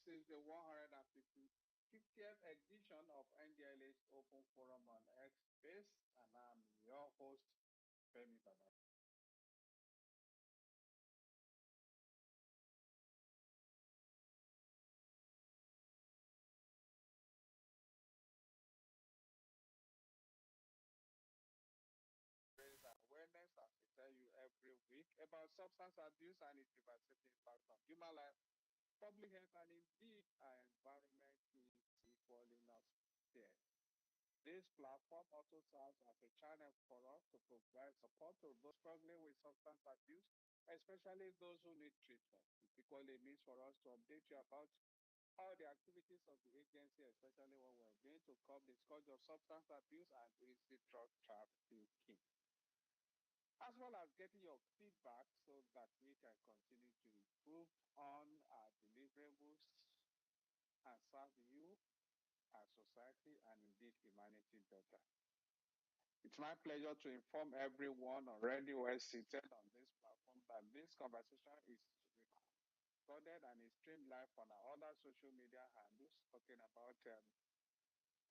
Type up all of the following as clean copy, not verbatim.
This is the 150th edition of NDLA's Open Forum on X Space, and I'm your host, Femi Baba. Raise awareness, as we tell you every week, about substance abuse and its devastating impact on human life, public health, and indeed our environment is equally not there. This platform also serves as a channel for us to provide support to those struggling with substance abuse, especially those who need treatment. It equally means for us to update you about how the activities of the agency, especially when we're going to curb the scourge of substance abuse and illicit drug trafficking, as well as getting your feedback so that we can continue to improve on our deliverables and serve you, our society, and indeed humanity better. It's my pleasure to inform everyone already well seated on this platform that this conversation is recorded and is streamed live on our other social media handles, talking about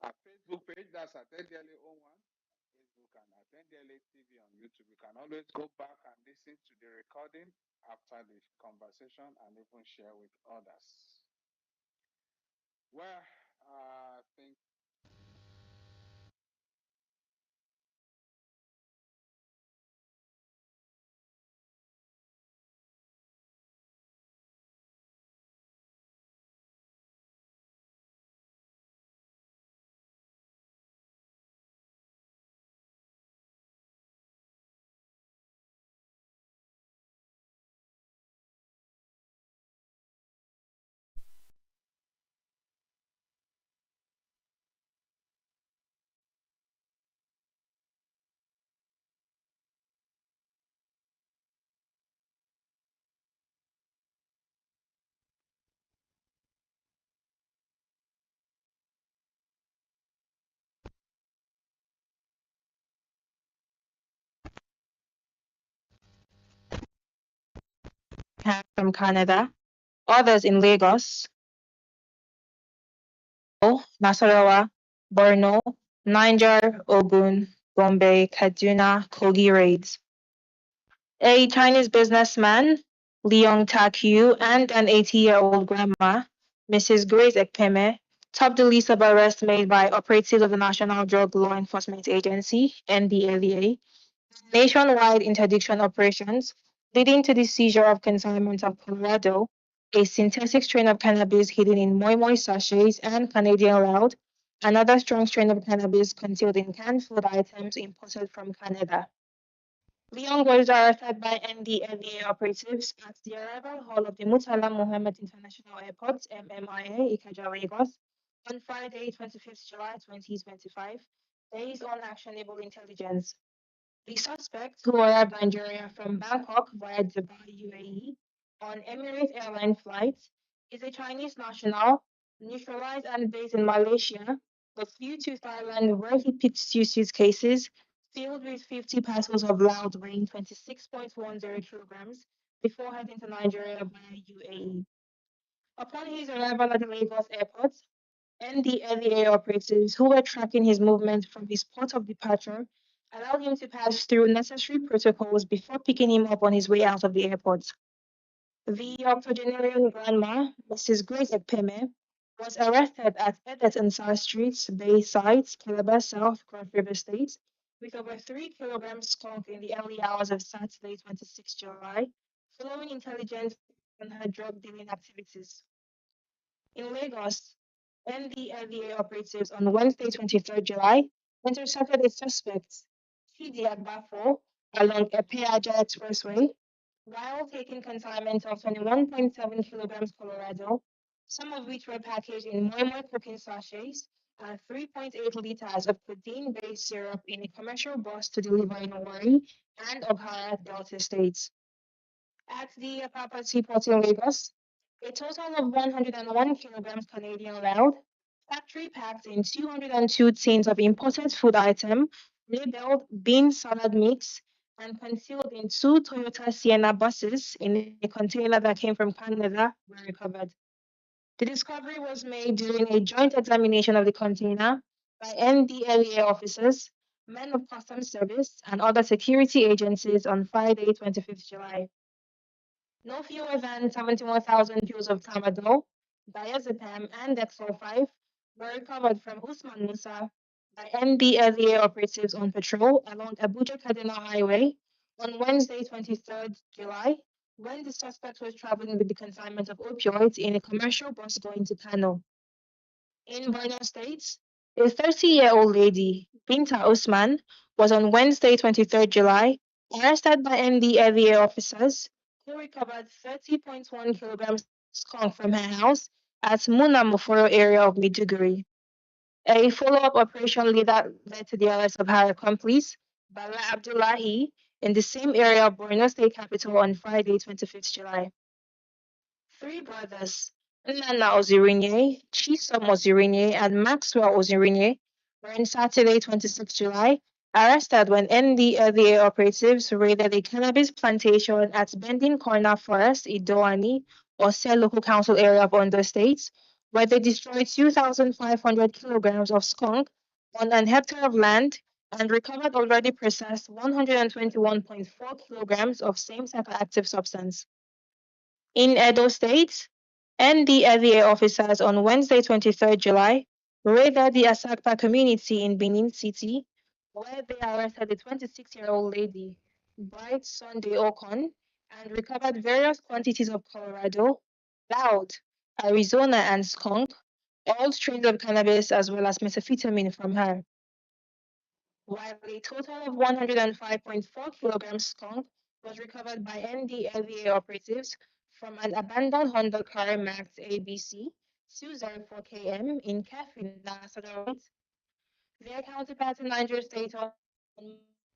our Facebook page, that's Attendele O1, Facebook, and Attendele TV on YouTube. You can always go back and listen to the recording after the conversation and even share with others. Well, I think From Canada, others in Lagos, Nasarawa, Borno, Niger, Ogun, Gombe, Kaduna, Kogi raids. A Chinese businessman, Leong Tak-yu, and an 80-year-old grandma, Mrs. Grace Ekpeme, topped the list of arrests made by operatives of the National Drug Law Enforcement Agency, NDLEA, nationwide interdiction operations, leading to the seizure of consignment of Colorado, a synthetic strain of cannabis hidden in Moi Moi sachets, and Canadian Loud, another strong strain of cannabis concealed in canned food items imported from Canada. Leon was arrested by NDLEA operatives at the arrival hall of the Murtala Mohammed International Airport, MMIA, Ikeja, Lagos, on Friday, 25th July 2025, based on actionable intelligence. The suspect, who arrived Nigeria from Bangkok via Dubai, UAE, on Emirates Airline flight, is a Chinese national, neutralized and based in Malaysia, but flew to Thailand where he picked two suitcases filled with 50 parcels of loud weighing 26.10 kilograms before heading to Nigeria via UAE. Upon his arrival at the Lagos airport, NDLEA operatives who were tracking his movement from his port of departure allowed him to pass through necessary protocols before picking him up on his way out of the airport. The octogenarian grandma, Mrs. Grace Ekpeme, was arrested at Edet Ansar Street, Bayside, Calabar South, Cross River State, with over 3 kilograms skunk in the early hours of Saturday, 26 July, following intelligence on her drug dealing activities. In Lagos, NDLEA operatives on Wednesday, 23rd July, intercepted a suspect, Chidi Agbafo, along Epeaja Expressway, while taking consignment of 21.7 kilograms Colorado, some of which were packaged in Moi Moi cooking sachets, and 3.8 liters of codeine-based syrup in a commercial bus to deliver in Warri and Oghara, Delta states. At the Apapa Seaport in Lagos, a total of 101 kilograms Canadian loud, factory packed in 202 tins of imported food item, labeled bean salad mix, and concealed in two Toyota Sienna buses in a container that came from Canada were recovered. The discovery was made during a joint examination of the container by NDLEA officers, men of Customs Service, and other security agencies on Friday, 25th July. No fewer than 71,000 pills of tramadol, diazepam, and dextrose were recovered from Usman Musa by NDLEA operatives on patrol along Abuja Kaduna Highway on Wednesday, 23rd July, when the suspect was traveling with the consignment of opioids in a commercial bus going to Kano. In Borno State, a 30-year-old lady, Binta Usman, was on Wednesday, 23rd July, arrested by NDLEA officers who recovered 30.1 kilograms of skunk from her house at Muna Muforo area of Maiduguri. A follow-up operation later led to the arrest of her accomplice, Bala Abdullahi, in the same area of Borno State capital on Friday, 25th July. Three brothers, Nnanna Ozirinye, Chisom Ozirinye, and Maxwell Ozirinye, were on Saturday, 26 July, arrested when NDLEA operatives raided a cannabis plantation at Bending Corner Forest, Idoani, Ose local council area of Ondo State, where they destroyed 2,500 kilograms of skunk on an hectare of land and recovered already processed 121.4 kilograms of same psychoactive substance. In Edo State, NDLEA officers on Wednesday, 23rd July, raided the Asakpa community in Benin City, where they arrested a 26-year-old lady, Bright Sunday Okon, and recovered various quantities of Colorado, loud, Arizona, and skunk, all strains of cannabis as well as methamphetamine from her, while a total of 105.4 kilograms skunk was recovered by NDLEA operatives from an abandoned Honda car marked ABC 204KM in Keffi, Nasarawa. Their counterparts in Niger State on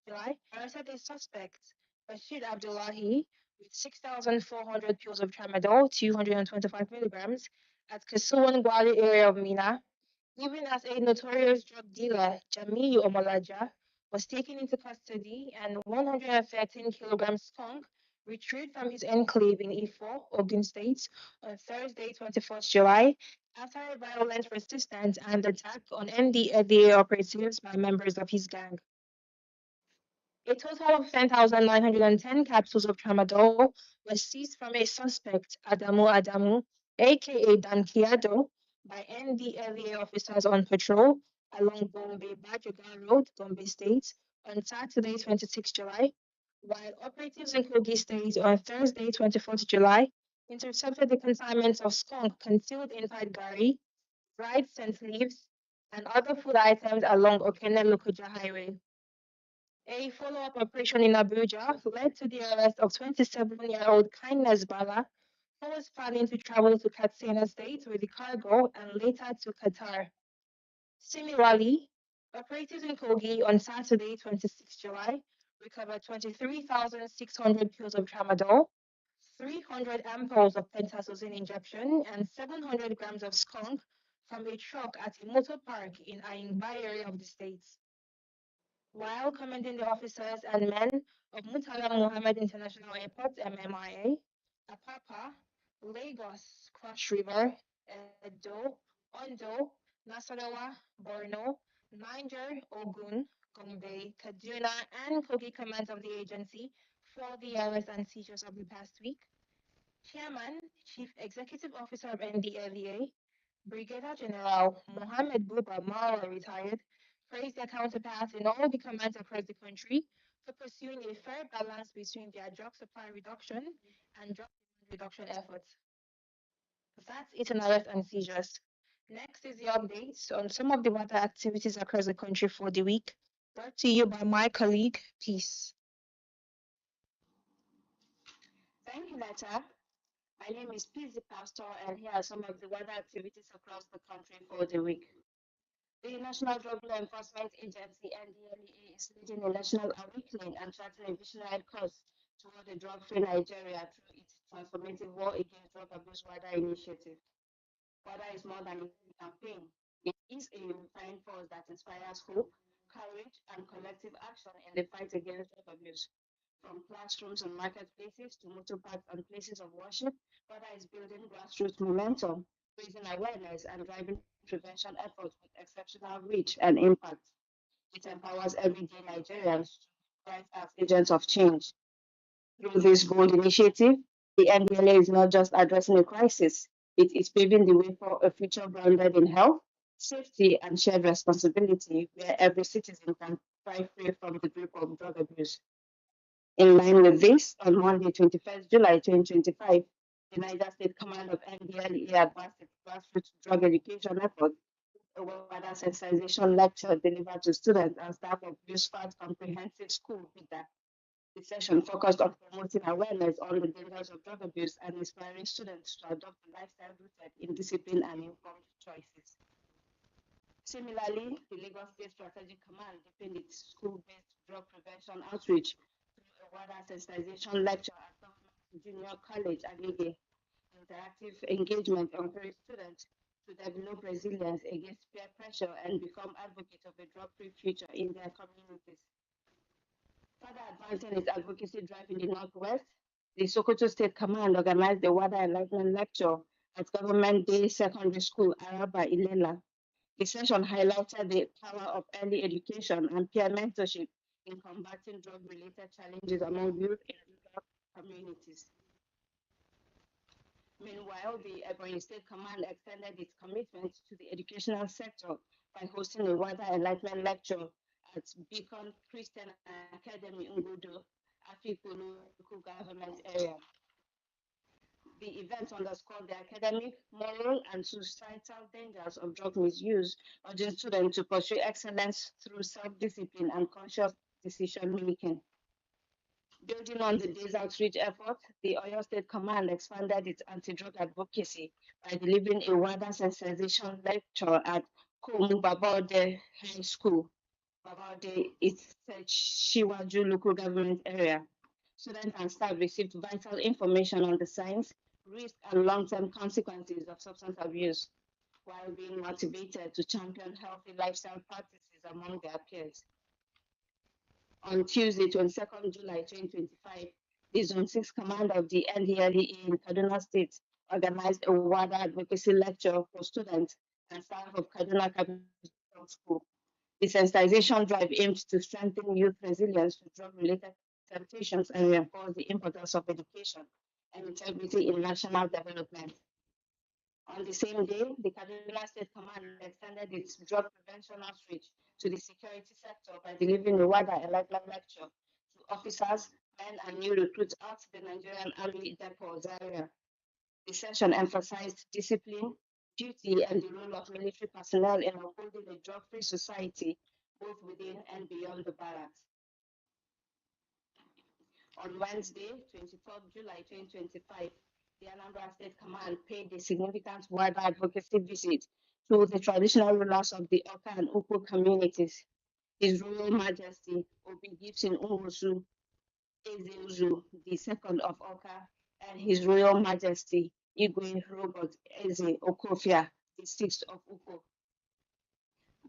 July arrested a suspect, Bashir Abdullahi, with 6,400 pills of tramadol, 225 milligrams, at Kasuwan Gwari area of Mina, even as a notorious drug dealer, Jamiu Omolaja, was taken into custody and 113 kilograms skunk retrieved from his enclave in Ifo, Ogun State, on Thursday, 21st July, after a violent resistance and attack on NDLEA operatives by members of his gang. A total of 10,910 capsules of tramadol were seized from a suspect, Adamu, aka Dankiado, by NDLEA officers on patrol along Gombe Bajoga Road, Gombe State, on Saturday, 26 July, while operatives in Kogi State on Thursday, 24th July, intercepted the consignments of skunk concealed inside gari, dried scent leaves, and other food items along Okene Lokoja Highway. A follow-up operation in Abuja led to the arrest of 27-year-old Kindness Bala, who was planning to travel to Katsina State with the cargo and later to Qatar. Similarly, operatives in Kogi on Saturday, 26 July, recovered 23,600 pills of tramadol, 300 ampoules of pentazocine injection, and 700 grams of skunk from a truck at a motor park in Ayingba area of the state. While commending the officers and men of Murtala Muhammad International Airport (MMIA), Apapa, Lagos, Cross River, Edo, Ondo, Nasarawa, Borno, Niger, Ogun, Gombe, Kaduna, and Kogi commands of the agency for the arrests and seizures of the past week, Chairman, Chief Executive Officer of NDLEA, Brigadier General Mohammed Buba Marwa, retired, praised their counterparts in all the commands across the country for pursuing a fair balance between their drug supply reduction and drug demand reduction efforts. That's it on arrest and seizures. Next is the updates on some of the water activities across the country for the week, brought to you by my colleague, Peace. Thank you, Netta. My name is Peace the Pastor, and here are some of the weather activities across the country for the week. The National Drug Law Enforcement Agency (NDLEA) is leading a national awakening and charting a visionary course toward a drug-free Nigeria through its transformative War Against Drug Abuse WADA initiative. WADA is more than a campaign. It is a unifying force that inspires hope, courage, and collective action in the fight against drug abuse. From classrooms and marketplaces to motor parks and places of worship, WADA is building grassroots momentum. raising awareness and driving prevention efforts with exceptional reach and impact. It empowers everyday Nigerians to thrive as agents of change. Through this bold initiative, the NDLA is not just addressing a crisis, it is paving the way for a future grounded in health, safety, and shared responsibility where every citizen can thrive free from the grip of drug abuse. In line with this, on Monday, 21st July 2025, the Niger State Command of NDLEA advanced its grassroots drug education effort, a wider sensitization lecture delivered to students and staff of USFA's Comprehensive School, WIDA. The session focused on promoting awareness on the dangers of drug abuse and inspiring students to adopt a lifestyle rooted in discipline and informed choices. Similarly, the Lagos State Strategic Command deepened its school-based drug prevention outreach through a wider sensitization lecture at Government Junior College, Agege. Interactive engagement encouraged students to develop resilience against peer pressure and become advocates of a drug-free future in their communities. Further advancing its advocacy drive in the Northwest, the Sokoto State Command organized a Water Enlightenment lecture at Government Day Secondary School, Araba, Ilela. The session highlighted the power of early education and peer mentorship in combating drug-related challenges among youth in rural communities. Meanwhile, the Ebonyi State Command extended its commitment to the educational sector by hosting a wider enlightenment lecture at Beacon Christian Academy Ngudo, Afikpo local government area. The event underscored the academic, moral, and societal dangers of drug misuse, urging students to pursue excellence through self-discipline and conscious decision making. Building on the day's outreach effort, the Oyo State Command expanded its anti-drug advocacy by delivering a wider sensitization lecture at Komu Babode High School. Babode is the Shiwaju local government area. Students and staff received vital information on the signs, risks, and long-term consequences of substance abuse, while being motivated to champion healthy lifestyle practices among their peers. On Tuesday, 22nd July 2025, the Zone 6 Command of the NDLEA in Kaduna State organized a wider advocacy lecture for students and staff of Kaduna Capital School. The sensitization drive aims to strengthen youth resilience to drug-related temptations and reinforce the importance of education and integrity in national development. On the same day, the Kaduna State Command extended its drug prevention outreach to the security sector by delivering a wider enlightenment lecture to officers, men, and new recruits at the Nigerian Army Depot area. The session emphasized discipline, duty, and the role of military personnel in upholding a drug-free society, both within and beyond the barracks. On Wednesday, 24th July 2025, the Anambra State Command paid a significant wider advocacy visit to the traditional rulers of the Oka and Upo communities. His Royal Majesty Obi Gibson Unwosu Ezeuzu, the second of Oka, and His Royal Majesty Igwe Robert Eze Okofia, the sixth of Upo.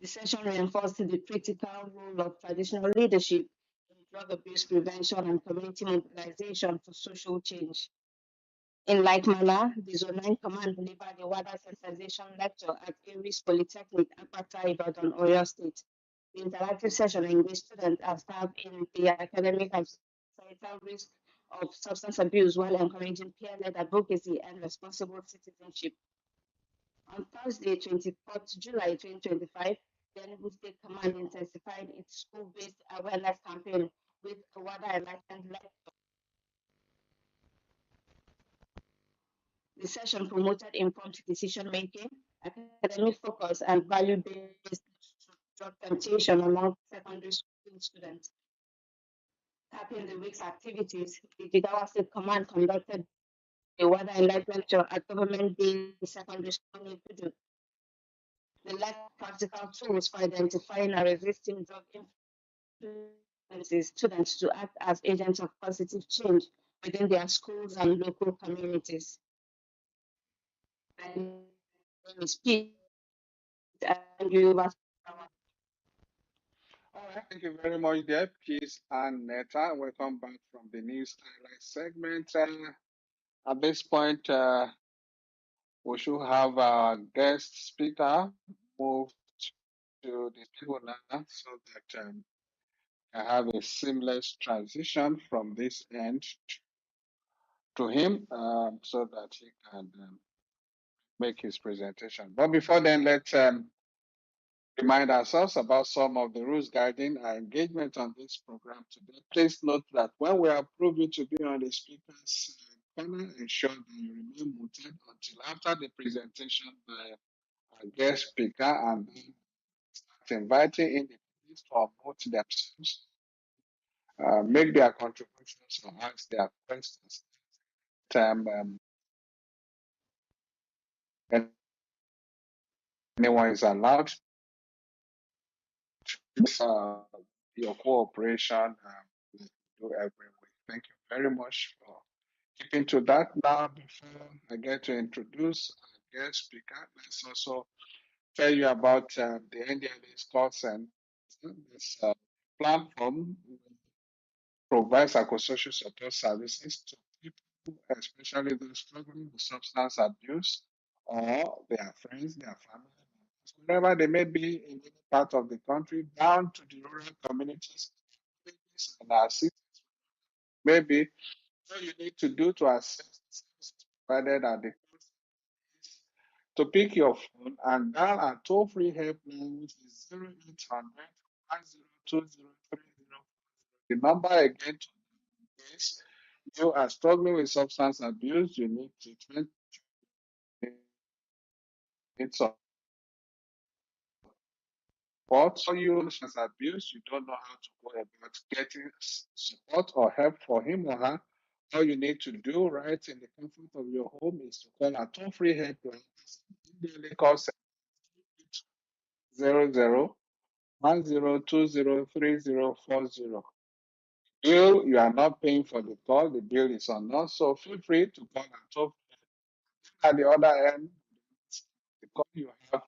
The session reinforced the critical role of traditional leadership in drug abuse prevention and community mobilization for social change. In like manner, the Zone 9 Command delivered a wider sensitization lecture at Aries Polytechnic, Apata, Ibadan, Oyo State. The interactive session engaged students and staff in the academic and societal risk of substance abuse while encouraging peer-led advocacy and responsible citizenship. On Thursday, 24th July 2025, the Enugu State Command intensified its school-based awareness campaign with a wider enlightenment lecture. The session promoted informed decision making, academic focus, and value based drug temptation among secondary school students. Tapping the week's activities, the Jigawa State Command conducted a wider enlightenment lecture at Government Day Secondary School in Kudu. They lack practical tools for identifying and resisting drug influences students to act as agents of positive change within their schools and local communities. My name is Pete, and you over. All right, thank you very much there, Peace and Neta. Welcome back from the news highlight segment. At this point, we should have our guest speaker move to the table now so that I have a seamless transition from this end to him so that he can make his presentation. But before then, let's remind ourselves about some of the rules guiding our engagement on this program today. Please note that when we approve you to be on the speaker's panel, ensure that you remain muted until after the presentation by our guest speaker and then start inviting individuals to unmute themselves, make their contributions or ask their questions. Anyone is allowed uh, your cooperation like we do every week. Thank you very much for keeping to that. Now, before I get to introduce our guest speaker, let's also tell you about the NDLA's call center. This platform provides psychosocial support services to people, especially those struggling with substance abuse or their friends, their family members, wherever they may be in any part of the country, down to the rural communities and our cities. Maybe all you need to do to access the services provided at the coast is to pick your phone and dial a toll-free helpline, which is 0800 102030. The number again is you are struggling with substance abuse, you need treatment, you need support, or you substance abuse, you don't know how to go about getting support or help for him or her. All you need to do right in the comfort of your home is to call a toll-free helpline. Immediately call 0010203040. You are not paying for the call, the bill is on us, so feel free to call and talk. At the other end, the call you have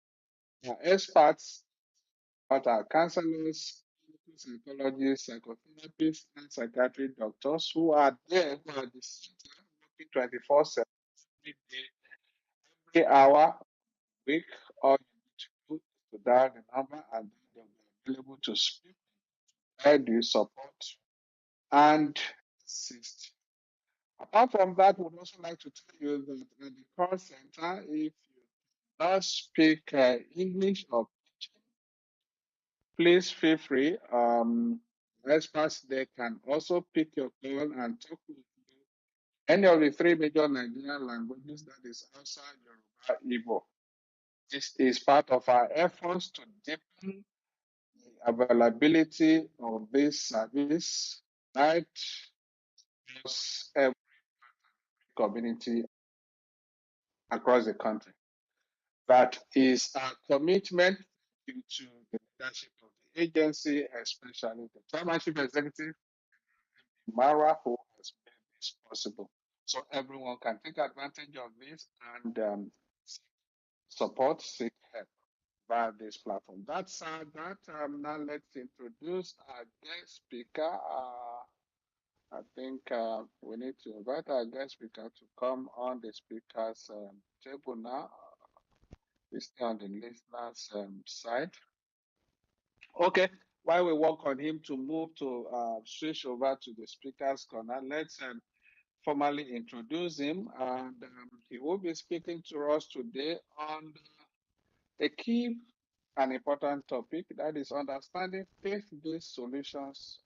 experts, but our counselors, clinical psychologists, psychotherapists, and psychiatric doctors who are there, who are the center, working 24/7, every day, every hour, week. All you need to do is to dial the number and then they'll be available to speak, guide you, support, and assist. Apart from that, we'd also like to tell you that at the call center, if you don't speak English or please feel free. Experts they can also pick your call and talk with you. Any of the three major Nigerian languages that is outside Yoruba Igbo. This is part of our efforts to deepen the availability of this service right across every community across the country. That is our commitment to the leadership of the agency, especially the chairmanship executive Mara, who has made this possible. So everyone can take advantage of this and support, seek help via this platform. That's that. Now let's introduce our guest speaker. I think we need to invite our guest speaker to come on the speaker's table now. We stay on the listener's side. Okay, while we work on him to move to switch over to the speaker's corner, let's formally introduce him. And he will be speaking to us today on a key and important topic that is understanding faith-based solutions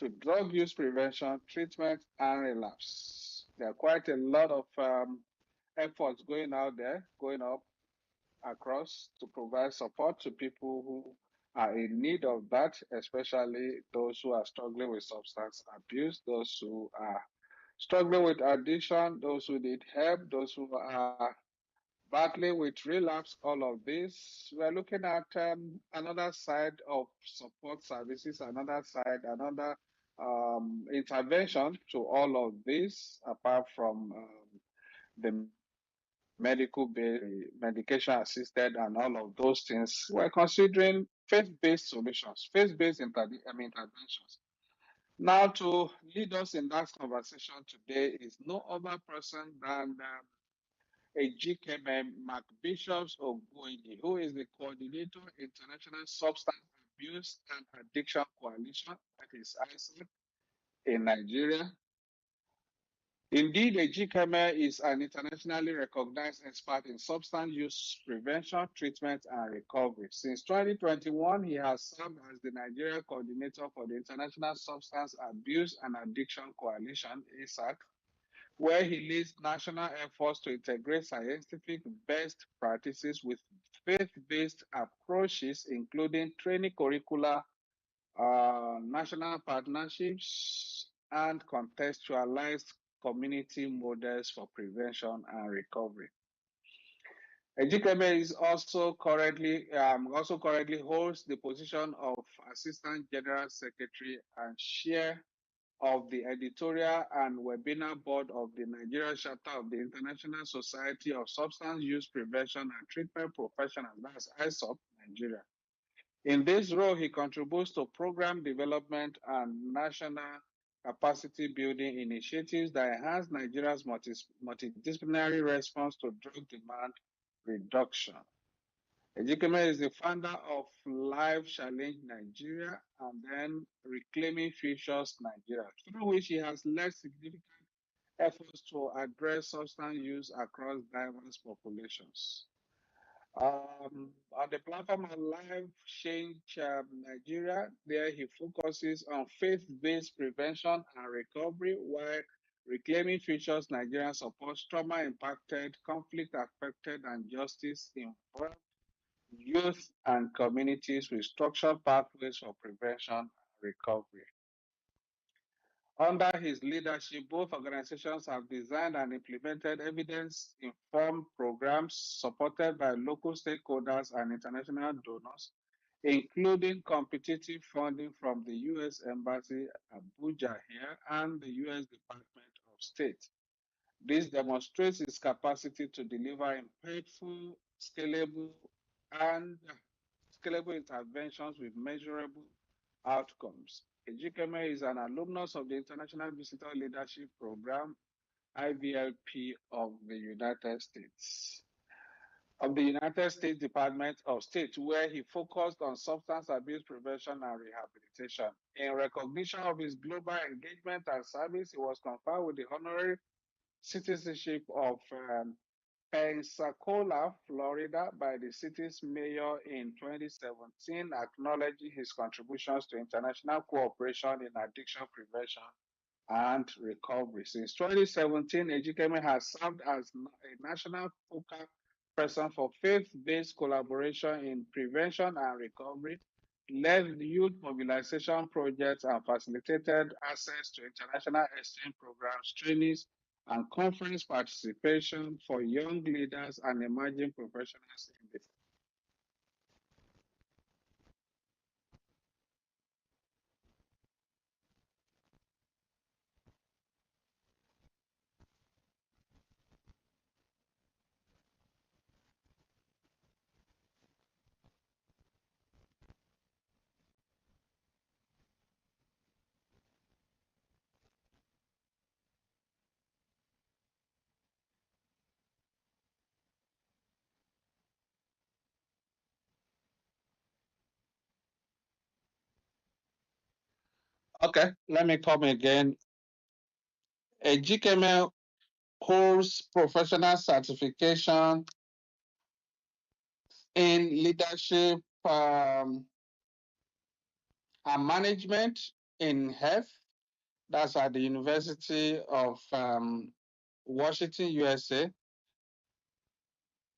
to drug use prevention, treatment, and relapse. There are quite a lot of efforts going out there, going up across to provide support to people who are in need of that, especially those who are struggling with substance abuse, those who are struggling with addiction, those who need help, those who are battling with relapse, all of this. We're looking at another side of support services, another side, another intervention to all of this, apart from the medical based, medication assisted, and all of those things. We're considering faith based solutions, faith based interventions. Now, to lead us in that conversation today is no other person than Ejikeme McBishops Ogbuehi, who is the coordinator, International Substance Abuse and Addiction Coalition, that is ISAC, in Nigeria. Indeed, Ejikeme is an internationally recognized expert in substance use prevention, treatment, and recovery. Since 2021, he has served as the Nigeria coordinator for the International Substance Abuse and Addiction Coalition, ASAC, where he leads national efforts to integrate scientific best practices with faith-based approaches, including training curricula, national partnerships, and contextualized community models for prevention and recovery. Ejikeme is also currently holds the position of Assistant General Secretary and Chair of the editorial and webinar board of the Nigeria chapter of the International Society of Substance Use Prevention and Treatment Professionals, that's ISOP Nigeria. In this role, he contributes to program development and national capacity building initiatives that enhance Nigeria's multidisciplinary response to drug demand reduction. Ejikeme is the founder of Life Challenge Nigeria and then Reclaiming Futures Nigeria, through which he has led significant efforts to address substance use across diverse populations. On the platform of Life Change Nigeria, there he focuses on faith-based prevention and recovery, while Reclaiming Futures Nigeria supports trauma-impacted, conflict-affected, and justice-involved youth and communities with structured pathways for prevention and recovery. Under his leadership, both organizations have designed and implemented evidence-informed programs supported by local stakeholders and international donors, including competitive funding from the U.S. Embassy Abuja here and the U.S. Department of State. This demonstrates its capacity to deliver impactful, and scalable interventions with measurable outcomes. Ejikeme is an alumnus of the International Visitor Leadership Program, IVLP, of the United States Department of State, where he focused on substance abuse prevention and rehabilitation. In recognition of his global engagement and service, he was conferred with the honorary citizenship of Pensacola, Florida, by the city's mayor in 2017, acknowledging his contributions to international cooperation in addiction prevention and recovery. Since 2017, Ejikeme has served as a national focal person for faith-based collaboration in prevention and recovery, led youth mobilization projects, and facilitated access to international exchange programs, trainings, and conference participation for young leaders and emerging professionals in the Okay, let me come again. Ejikeme holds professional certification in leadership and management in health. That's at the University of Washington, USA.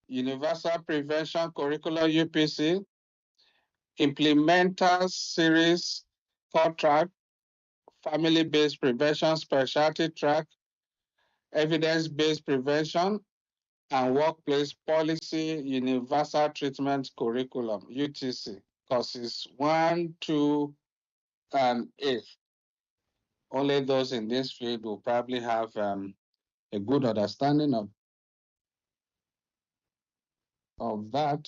Universal Prevention Curriculum, UPC. Implementers Series Core Track, Family-Based Prevention Specialty Track, Evidence-Based Prevention, and Workplace Policy Universal Treatment Curriculum, UTC, courses 1, 2, and 8. Only those in this field will probably have a good understanding of that.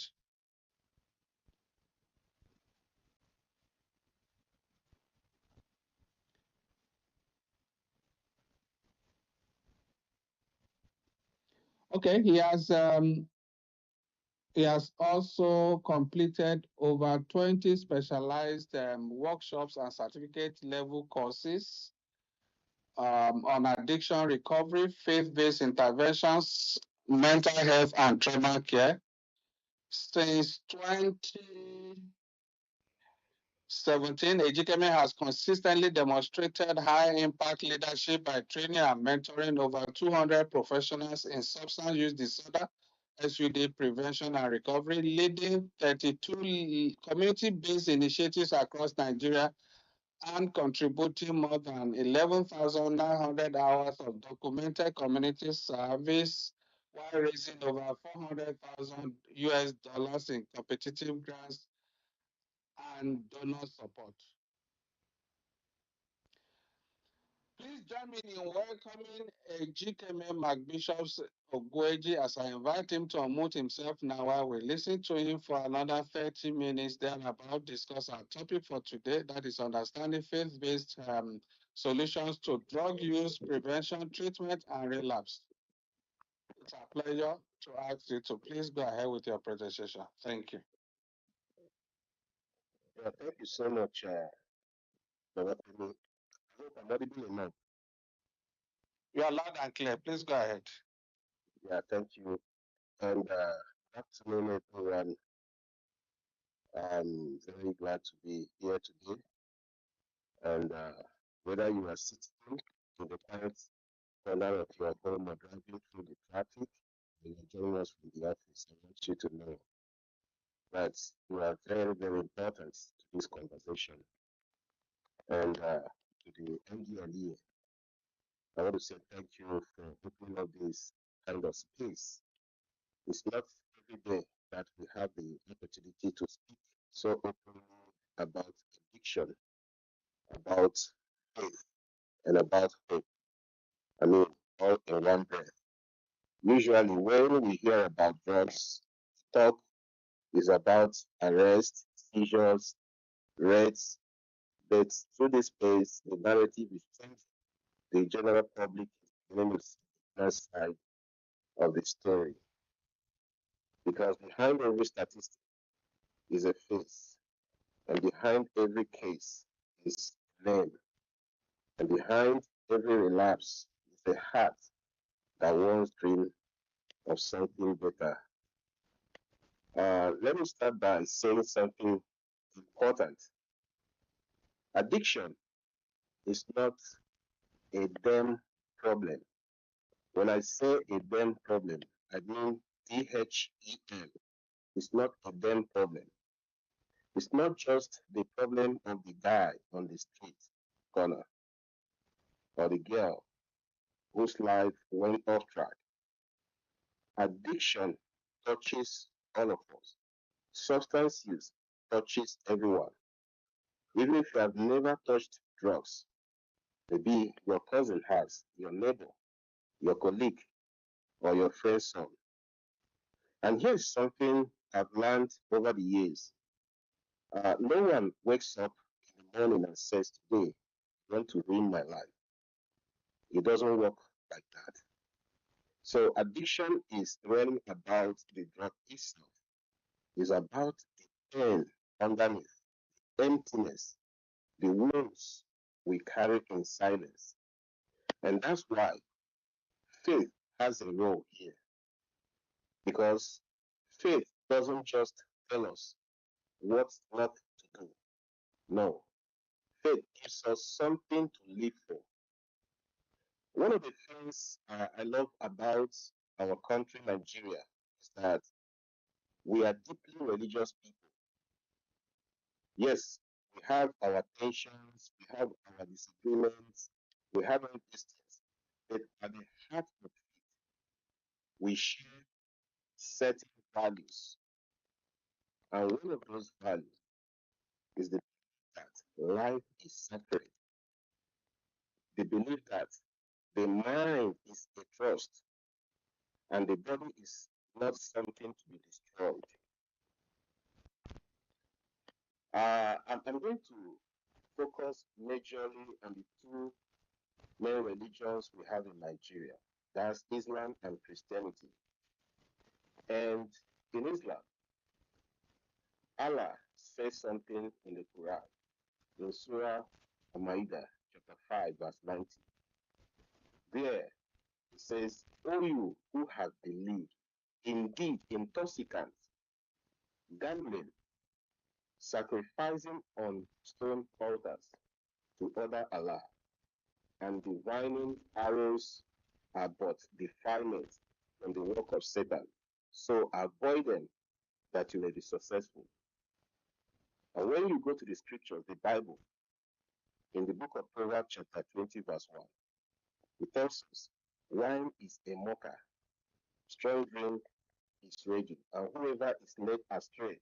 Okay, he has also completed over 20 specialized workshops and certificate level courses on addiction recovery, faith-based interventions, mental health, and trauma care. Since 2017, Ejikeme has consistently demonstrated high-impact leadership by training and mentoring over 200 professionals in substance use disorder, SUD prevention and recovery, leading 32 community-based initiatives across Nigeria and contributing more than 11,900 hours of documented community service while raising over 400,000 US dollars in competitive grants and donor support. Please join me in welcoming Ejikeme McBishop's Ogweji as I invite him to unmute himself now while we listen to him for another 30 minutes, then about discuss our topic for today, that is understanding faith-based solutions to drug use, prevention, treatment, and relapse. It's a pleasure to ask you to please go ahead with your presentation. Thank you. Yeah, thank you so much, Baba Femi. I hope I'm audible enough. You are loud and clear. Please go ahead. Yeah, thank you. And good afternoon, everyone. I'm very glad to be here today. And whether you are sitting in the quiet corner of your home or driving through the traffic, or you're joining us from the office, I want you to know that you are very, very important to this conversation. And to the MDLE, I want to say thank you for opening up this kind of space. It's not every day that we have the opportunity to speak so openly about addiction, about faith, and about hope. I mean, all in one breath. Usually, when we hear about drugs, talk is about arrest, seizures, raids, but through this space, the narrative is changing. The general public is beginning to see the other side of the story. Because behind every statistic is a face, and behind every case is a name, and behind every relapse is a heart that once dreamed of something better. Let me start by saying something important. Addiction is not a damn problem. When I say a damn problem, I mean DHEL. It's not a damn problem. It's not just the problem of the guy on the street corner or the girl whose life went off track. Addiction touches all of us. Substance use touches everyone. Even if you have never touched drugs, maybe your cousin has, your neighbor, your colleague, or your friend's son. And here's something I've learned over the years. No one wakes up in the morning and says, today, I want to ruin my life. It doesn't work like that. So addiction is really about the drug itself. It's about the pain underneath, emptiness, the wounds we carry in silence. And that's why faith has a role here. Because faith doesn't just tell us what not to do. No, faith gives us something to live for. One of the things I love about our country, Nigeria, is that we are deeply religious people. Yes, we have our tensions, we have our disagreements, we have our distance, but at the heart of it, we share certain values. And one of those values is the belief that life is sacred, the belief that the mind is a trust and the body is not something to be destroyed. I'm going to focus majorly on the two main religions we have in Nigeria. That's Islam and Christianity. And in Islam, Allah says something in the Quran, in Surah Al-Ma'idah, chapter 5, verse 90. There it says, O you who have believed, indeed intoxicants, gambling, sacrificing on stone altars to other Allah, and divining arrows are but defilement from the work of Satan. So avoid them that you may be successful. And when you go to the scriptures, the Bible, in the book of Proverbs, chapter 20, verse 1, it tells us, wine is a mocker, strong drink is raging, and whoever is led astray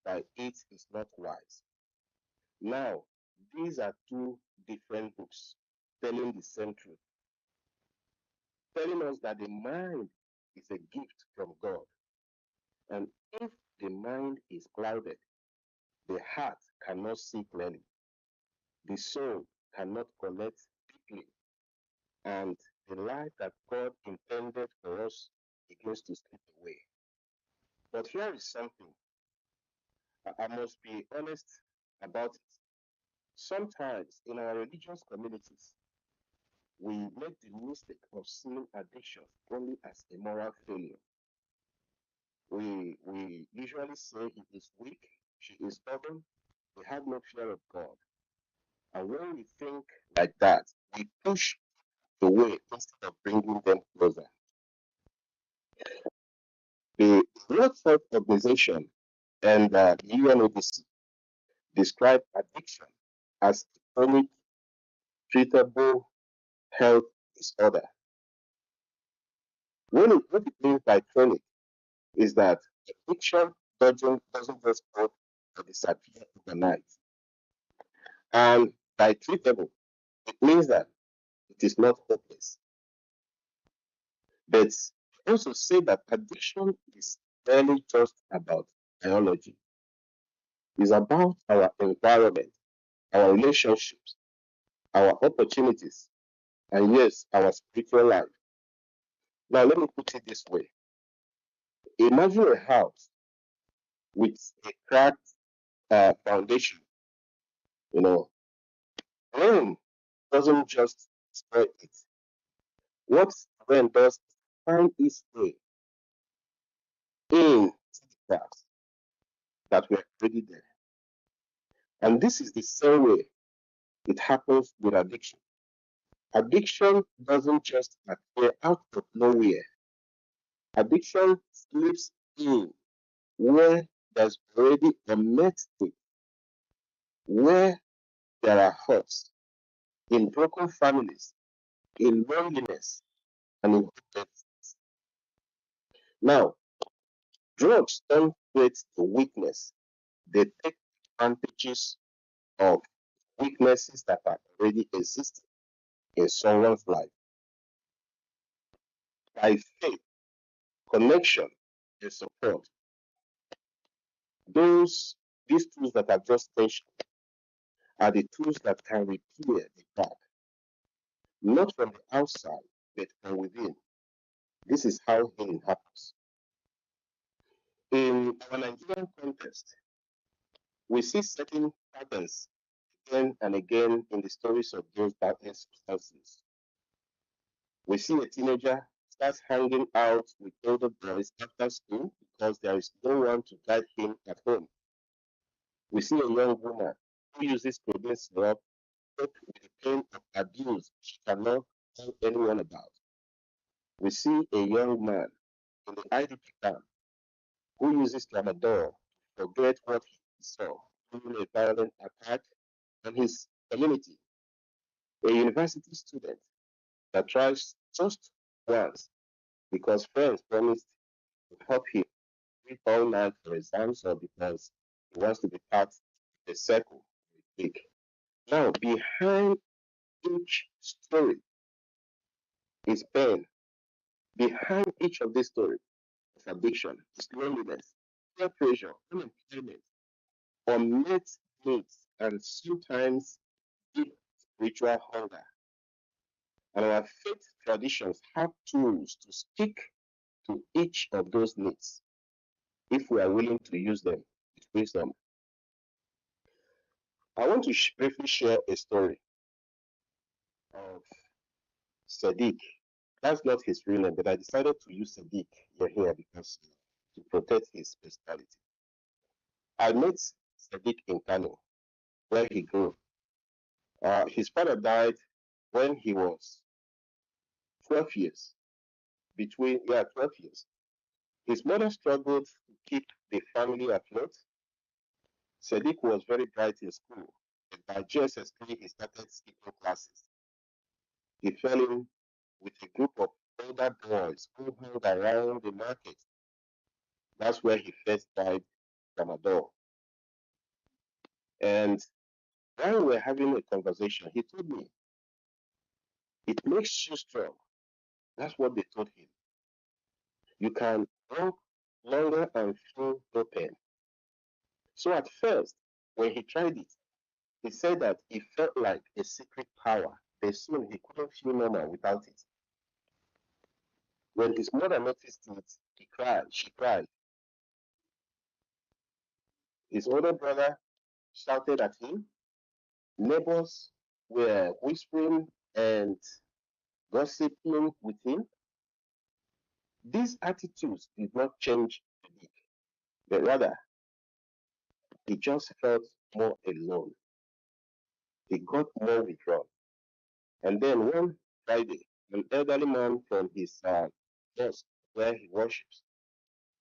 by it is not wise. Now, these are two different books telling the same truth, telling us that the mind is a gift from God. And if the mind is clouded, the heart cannot see clearly, the soul cannot connect deeply, and the life that God intended for us begins to slip away. But here is something I must be honest about it. Sometimes in our religious communities, we make the mistake of seeing addiction only as a moral failure. We usually say he is weak, she is stubborn, they have no fear of God. And when we think like that, we push away instead of bringing them closer. The World Health Organization and the UNODC describe addiction as a chronic treatable health disorder. What it means by chronic is that addiction doesn't just go or disappear overnight. And by treatable, it means that it is not hopeless. But also say that addiction is rarely just about biology. It's about our environment, our relationships, our opportunities, and yes, our spiritual life. Now, let me put it this way. Imagine a house with a cracked foundation. You know, rain doesn't just destroy it. What rain does is find its way in the cracks that were already there. And this is the same way it happens with addiction. Addiction doesn't just appear out of nowhere. Addiction slips in where there's already a met need, where there are hurts, in broken families, in loneliness, and in hopelessness. Now, drugs don't create the weakness, they take advantages of weaknesses that are already existing in someone's life. By faith, connection, and support, these tools that I've just mentioned are the tools that can repair the crack, not from the outside, but from within. This is how healing happens. In our Nigerian context, we see certain patterns again and again in the stories of those darkness substances. We see a teenager starts hanging out with older boys after school because there is no one to guide him at home. We see a young woman who uses codeine syrup to cope with the pain of abuse she cannot tell anyone about. We see a young man in the IDP camp who uses tramadol to forget what he saw during a violent attack on his community. A university student that tries just once because friends promised to help him read all night for exams or because he wants to be part of the circle week. Now, behind each story is pain. Behind each of these stories is addiction, is loneliness, peer pressure, unemployment, unmet needs, and sometimes deep spiritual hunger. And our faith traditions have tools to speak to each of those needs if we are willing to use them with wisdom. I want to briefly share a story of Sadiq. That's not his real name, but I decided to use Sadiq here because to protect his personality. I met Sadiq in Kano, where he grew. His father died when he was 12 years, 12 years. His mother struggled to keep the family afloat. Sadiq was very bright in school, but by JSS3 he started skipping classes. He fell in with a group of older boys who hung around the market. That's where he first died Ramadan. And while we were having a conversation, he told me, it makes you strong. That's what they told him. You can walk longer and feel no pain. So at first, when he tried it, he said that it felt like a secret power, but soon he couldn't feel normal without it. When his mother noticed it, she cried. His older brother shouted at him. Neighbors were whispering and gossiping with him. These attitudes did not change Sadiq, but rather he just felt more alone. He got more withdrawn. And then one Friday, an elderly man from his mosque where he worships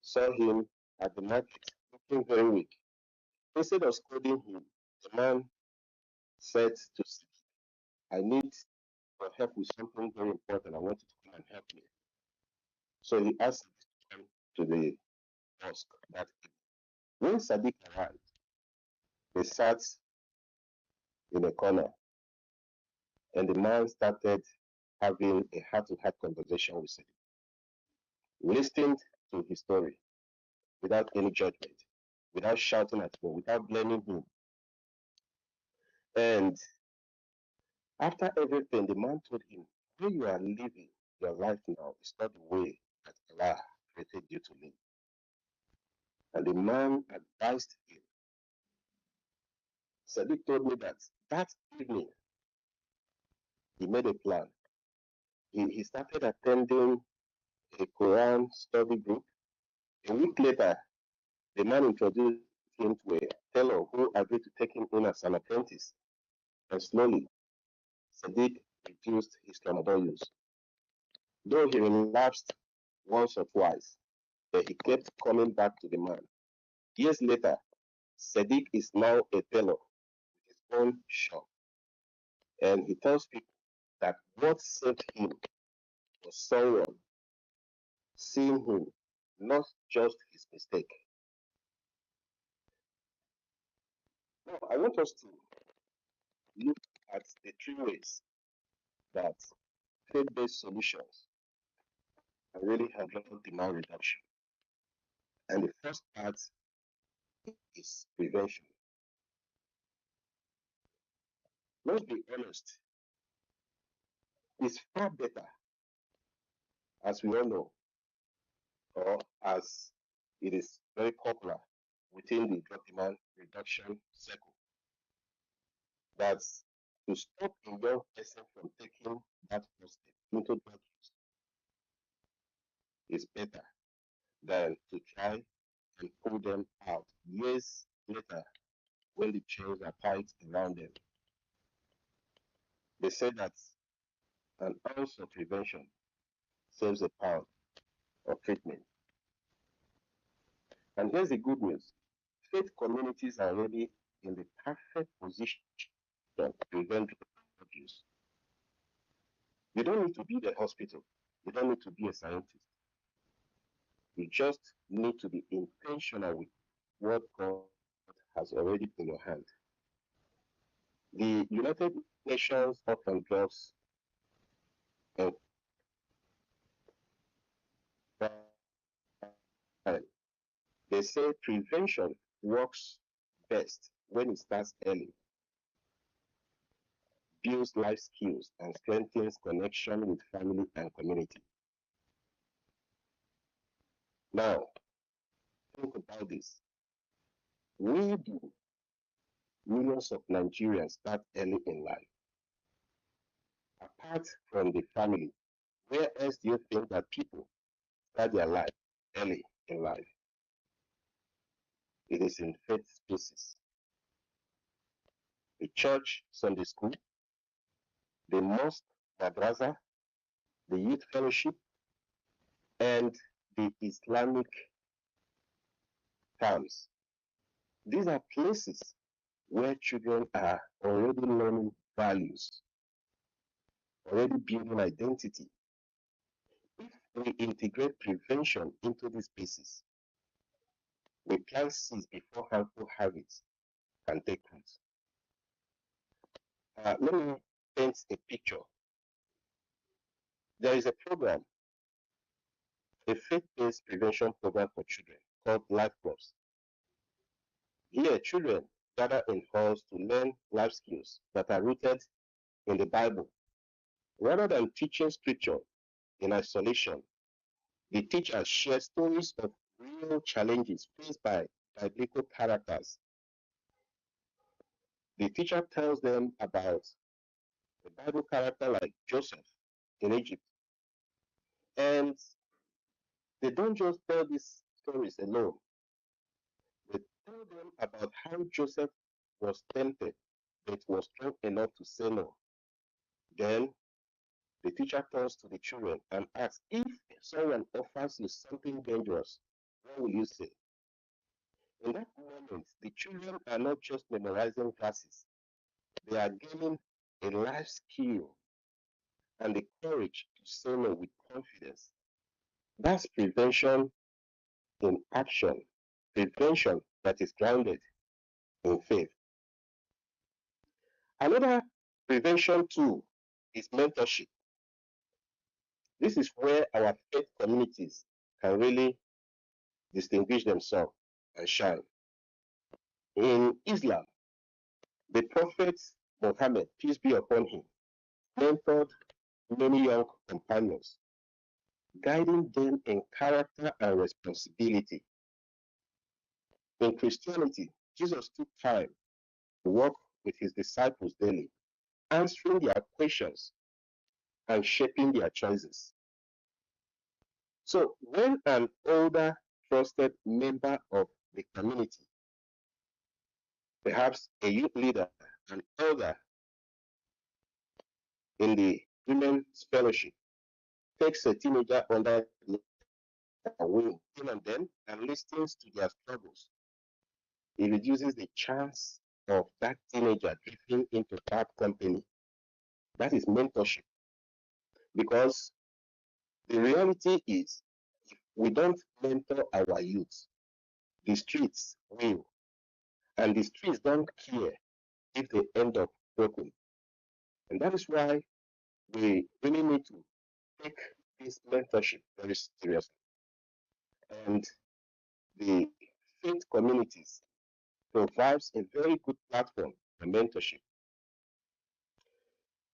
saw him at the market looking very weak. Instead of scolding him, the man said to Sadiq, I need your help with something very important. I want you to come and help me. So he asked him to come to the mosque that evening. When Sadiq arrived, they sat in a corner and the man started having a heart-to-heart conversation with Sadiq, listened to his story without any judgment, without shouting at him, without blaming him. And after everything, the man told him, the way you are living your life now is not the way that Allah created you to live. And the man advised him. Sadiq told me that that evening he made a plan. He started attending a Quran study group. A week later, the man introduced him to a tailor who agreed to take him in as an apprentice. And slowly, Sadiq reduced his Ramadan use. Though he relapsed once or twice, but he kept coming back to the man. Years later, Sadiq is now a tailor with his own shop. And he tells people that what saved him was someone seeing him, not just his mistake. Now, I want us to look at the three ways that faith-based solutions can really handle demand reduction. And the first part is prevention. Let's be honest, it's far better, as we all know, or as it is very popular within the drug demand reduction circle, that's to stop a young person from taking that first step into drug use is better than to try and pull them out years later when the chains are tight around them. They say that an ounce of prevention saves a pound of treatment. And here's the good news. Faith communities are already in the perfect position to prevent drug use. You don't need to be the hospital. You don't need to be a scientist. You just need to be intentional with what God has already put in your hand. The United Nations Orphan Drugs and they say prevention works best when it starts early, builds life skills, and strengthens connection with family and community. Now, think about this. Where do millions of Nigerians start early in life? Apart from the family, where else do you think that people start their life early in life? It is in faith spaces. The church Sunday school, the mosque madrasa, the youth fellowship, and the Islamic camps. These are places where children are already learning values, already building identity. If we integrate prevention into these spaces, we plant seeds before harmful habits can take root. Let me paint a picture. There is a program, a faith-based prevention program for children called Life Clubs. Here, children gather in halls to learn life skills that are rooted in the Bible. Rather than teaching scripture in isolation, the teachers share stories of real challenges faced by biblical characters. The teacher tells them about a Bible character like Joseph in Egypt. And they don't just tell these stories alone. They tell them about how Joseph was tempted, but was strong enough to say no. Then the teacher turns to the children and asks, if someone offers you something dangerous, what will you say? In that moment, the children are not just memorizing classes, they are gaining a life skill and the courage to say no with confidence. That's prevention in action, prevention that is grounded in faith. Another prevention tool is mentorship. This is where our faith communities can really distinguish themselves and shine. In Islam, the Prophet Muhammad, peace be upon him, mentored many young companions, guiding them in character and responsibility. In Christianity, Jesus took time to work with his disciples daily, answering their questions and shaping their choices. So when an older, trusted member of the community, perhaps a youth leader, an elder in the women's fellowship, takes a teenager under their wing in on them and listens to their struggles, it reduces the chance of that teenager drifting into bad company. That is mentorship. Because the reality is, if we don't mentor our youth, the streets will. And the streets don't care if they end up broken. And that is why we really need to take this mentorship very seriously. And the faith communities provides a very good platform for mentorship.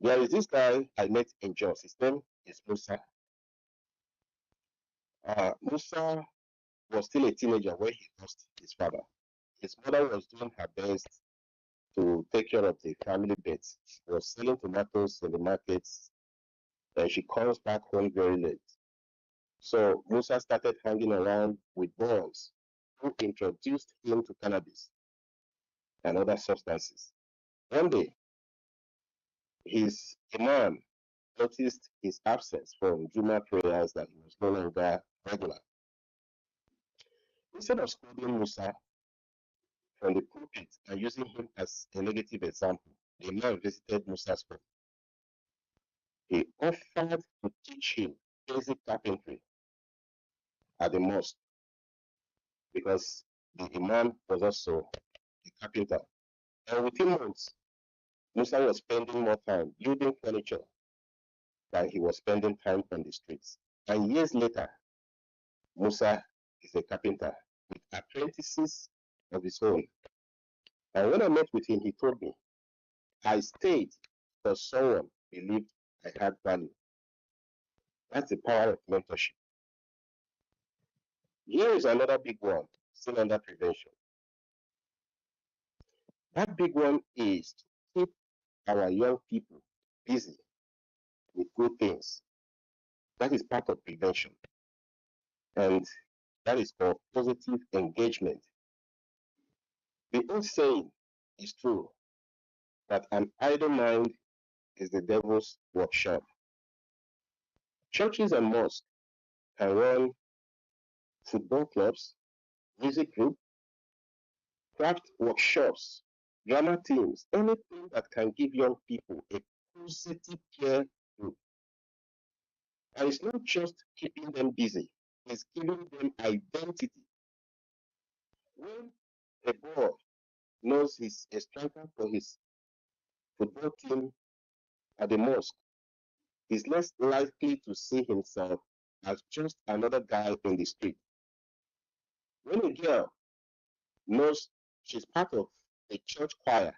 There is this guy I met in Jos. His name is Musa. Musa was still a teenager when he lost his father. His mother was doing her best to take care of the family bets. She was selling tomatoes in the markets, and she comes back home very late. So Musa started hanging around with boys who introduced him to cannabis and other substances. One day, his imam noticed his absence from Juma prayers, that he was no longer regular. Instead of scolding Musa from the pulpit and using him as a negative example, the man visited Musa's home. He offered to teach him basic carpentry at the mosque because the imam was also a carpenter. And within months, Musa was spending more time building furniture than he was spending time on the streets. And years later, Musa is a carpenter with apprentices of his own. And when I met with him, he told me, I stayed because someone believed I had value. That's the power of mentorship. Here is another big one, still under prevention. That big one is to keep our young people busy with good things. That is part of prevention. And that is called positive engagement. The old saying is true that an idle mind is the devil's workshop. Churches and mosques can run football clubs, music groups, craft workshops, drama teams, anything that can give young people a positive peer group. And it's not just keeping them busy, it's giving them identity. When a boy knows he's a striker for his football team at the mosque, he's less likely to see himself as just another guy in the street. When a girl knows she's part of a church choir,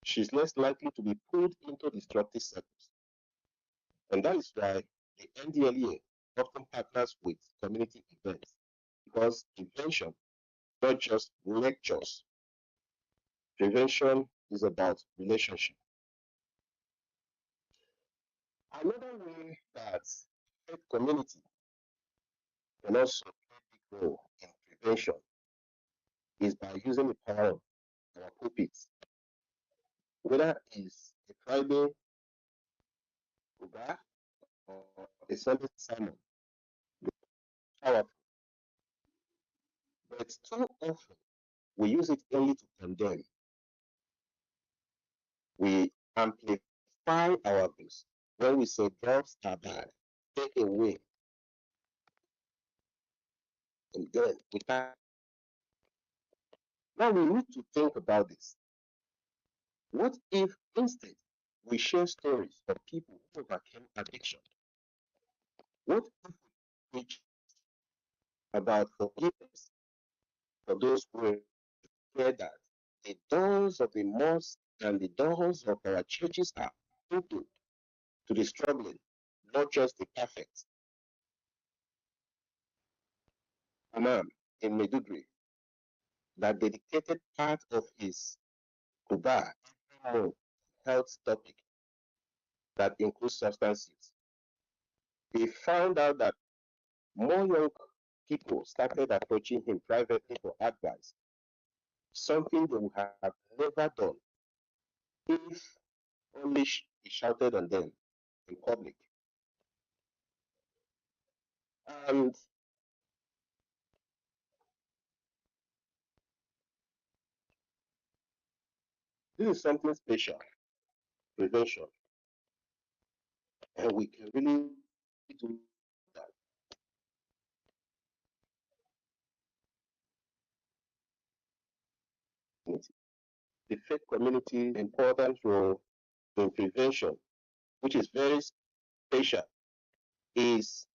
she's less likely to be pulled into destructive circles. And that is why the NDLEA often partners with community events because prevention, not just lectures, prevention is about relationship. Another way that faith community can also play a big role in prevention is by using the power of our pulpits, whether it's a Friday Uber or a Sunday sermon. Powerful. But too often we use it only to condemn. We amplify our views. When we say drugs are bad, take away and then we can. Now we need to think about this. What if instead we share stories of people who overcame addiction? What if we preach about forgiveness for those who care that the doors of the mosque and the doors of our churches are open to the struggling, not just the perfect? Imam in Medugri that dedicated part of his Kuba every month health topic that includes substance use. He found out that more young people started approaching him privately for advice, something they would have never done if only he shouted on them in public. And this is something special, prevention, and we can really do that. The faith community important role in prevention, which is very special, is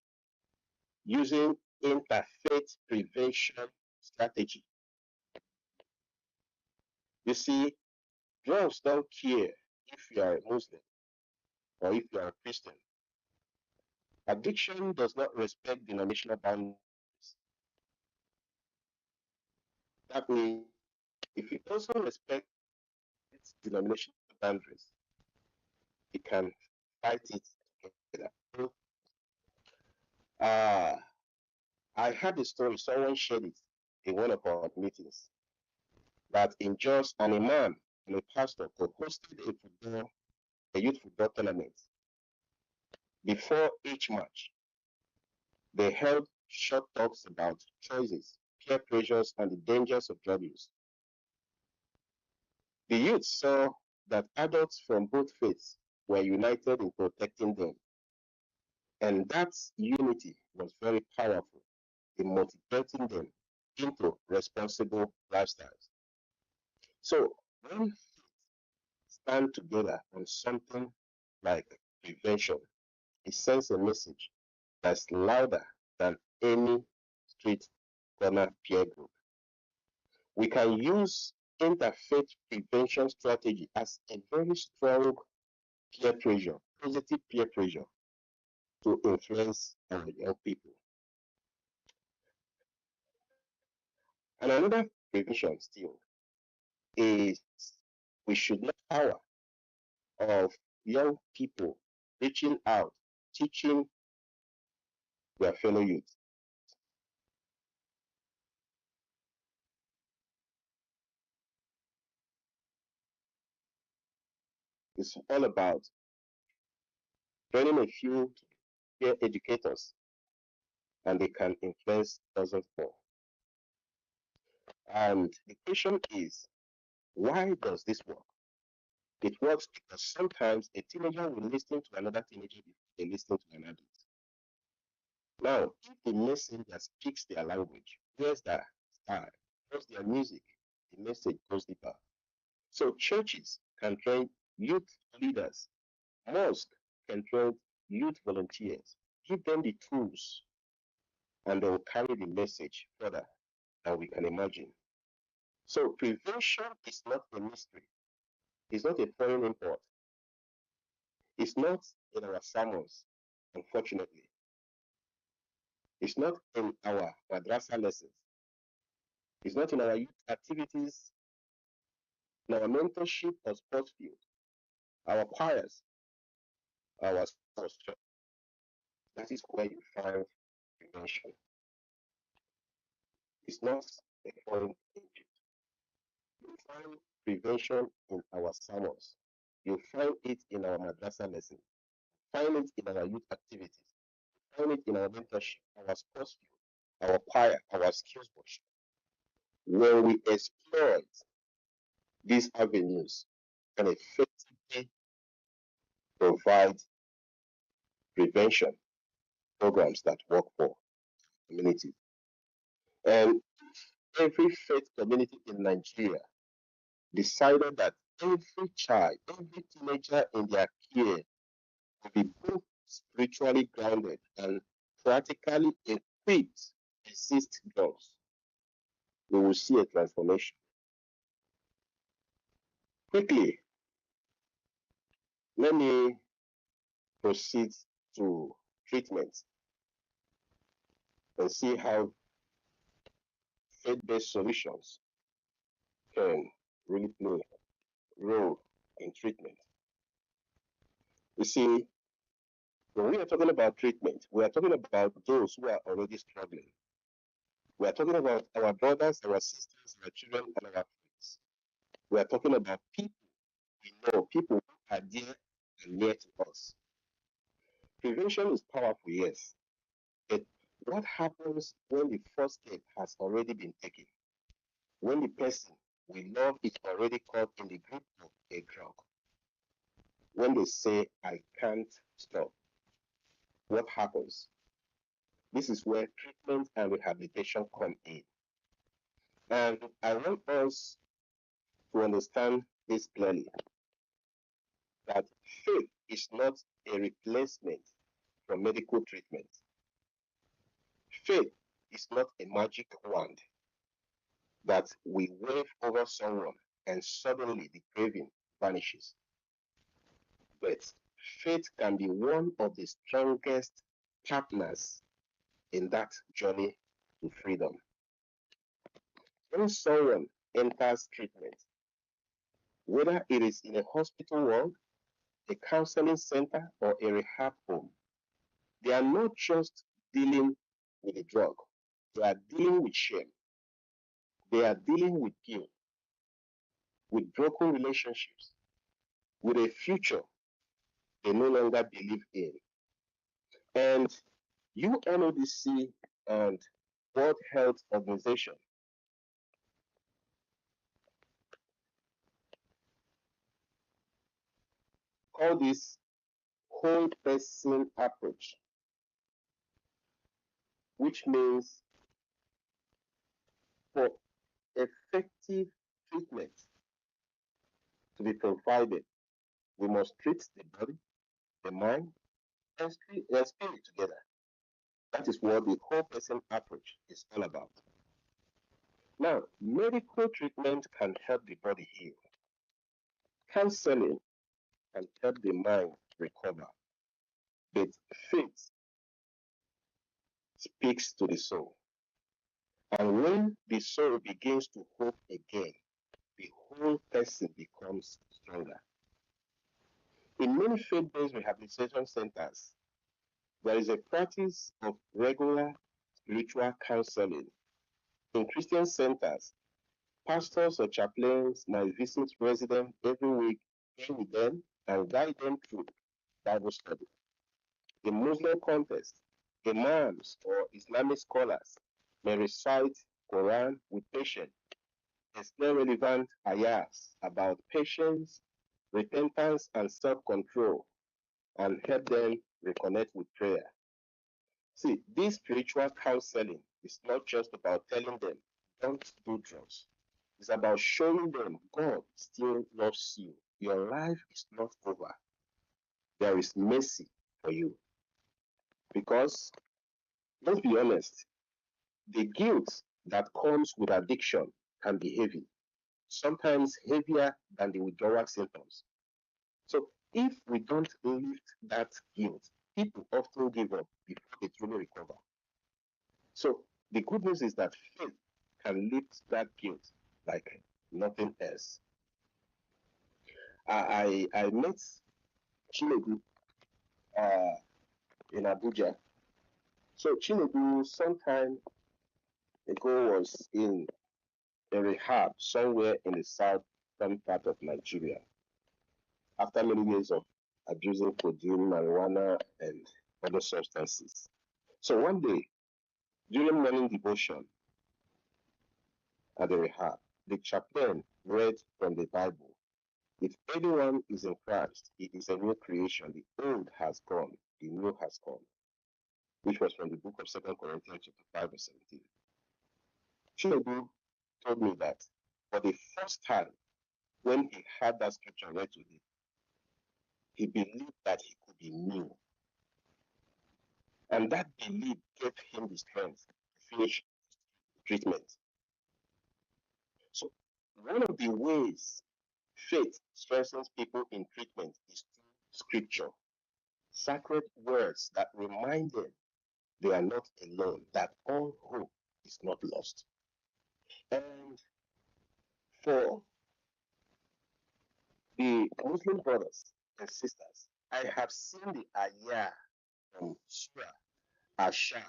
using interfaith prevention strategy. You see, drugs don't care if you are a Muslim or if you are a Christian. Addiction does not respect denominational boundaries. That means if it doesn't respect its denominational boundaries, it can fight it together. Uh, I had a story, someone shared it in one of our meetings, that in Jos an imam and a pastor co-hosted a youth football tournament. Before each match, they held short talks about choices, peer pressures, and the dangers of drug use. The youth saw that adults from both faiths were united in protecting them, and that unity was very powerful in motivating them into responsible lifestyles. So, when we stand together on something like prevention, it sends a message that's louder than any street corner peer group. We can use interfaith prevention strategy as a very strong peer pressure, positive peer pressure to influence our young people. And another prevention still is we should not power of young people reaching out, teaching their fellow youth. It's all about training a few peer educators and they can influence dozens more. And the question is, why does this work? It works because sometimes a teenager will listen to another teenager before they listen to an adult. Now, if the messenger speaks their language, hears their style, hears their music, the message goes deeper. So churches can train youth leaders, mosques can train youth volunteers, give them the tools, and they will carry the message further than we can imagine. So prevention is not a mystery. It's not a foreign import. It's not in our sermons, unfortunately. It's not in our madrasa lessons. It's not in our youth activities, in our mentorship or sports field, our choirs, our sports. That is where you find prevention. It's not a foreign agent. You find prevention in our sermons. You find it in our madrasa lessons. Find it in our youth activities. Find it in our mentorship, our sports field, our choir, our skills workshop. When we exploit these avenues can effectively provide prevention programs that work for communities. And every faith community in Nigeria decided that every child, every teenager in their care will be both spiritually grounded and practically equipped to resist drugs, we will see a transformation. Quickly, let me proceed to treatment and see how faith-based solutions can really play a role in treatment. You see, when we are talking about treatment, we are talking about those who are already struggling. We are talking about our brothers, our sisters, our children, and our friends. We are talking about people we know, people who are dear and near to us. Prevention is powerful, yes. But what happens when the first step has already been taken? When the person we love is already caught in the grip of a drug? When they say, I can't stop, what happens? This is where treatment and rehabilitation come in. And I want us to understand this clearly, that faith is not a replacement for medical treatment. Faith is not a magic wand that we wave over someone and suddenly the craving vanishes. But faith can be one of the strongest partners in that journey to freedom. When someone enters treatment, whether it is in a hospital ward, a counseling center, or a rehab home, they are not just dealing with a drug, they are dealing with shame, they are dealing with guilt, with broken relationships, with a future they no longer believe in. And UNODC and World Health Organization call this whole person approach, which means for effective treatment to be provided, we must treat the body, the mind, and spirit together. That is what the whole person approach is all about. Now, medical treatment can help the body heal. Counseling can help the mind recover. But faith speaks to the soul. And when the soul begins to hope again, the whole person becomes stronger. In many faith-based rehabilitation centers, there is a practice of regular spiritual counseling. In Christian centers, pastors or chaplains might visit residents every week, pray with them, and guide them through Bible study. In Muslim context, imams or Islamic scholars may recite Quran with patience, explain relevant ayahs about patience, repentance, and self-control, and help them reconnect with prayer. See, this spiritual counseling is not just about telling them, don't do drugs. It's about showing them God still loves you. Your life is not over. There is mercy for you. Because, let's be honest, the guilt that comes with addiction can be heavy, sometimes heavier than the withdrawal symptoms. So, if we don't lift that guilt, people often give up before they truly recover. So, the good news is that faith can lift that guilt like nothing else. I met Chinedu in Abuja. So Chinedu some time ago was in a rehab somewhere in the southern part of Nigeria after many years of abusing codeine, marijuana, and other substances. So one day, during morning devotion at the rehab, the chaplain read from the Bible. If anyone is in Christ, he is a new creation. The old has gone, the new has come, which was from the book of 2 Corinthians chapter 5 verse 17. Chinedu told me that for the first time, when he had that scripture read to him, he believed that he could be new. And that belief gave him the strength to finish treatment. So one of the ways faith strengthens people in treatment is through scripture, sacred words that remind them they are not alone, that all hope is not lost. And for the Muslim brothers and sisters, I have seen the ayah from Surah Asha,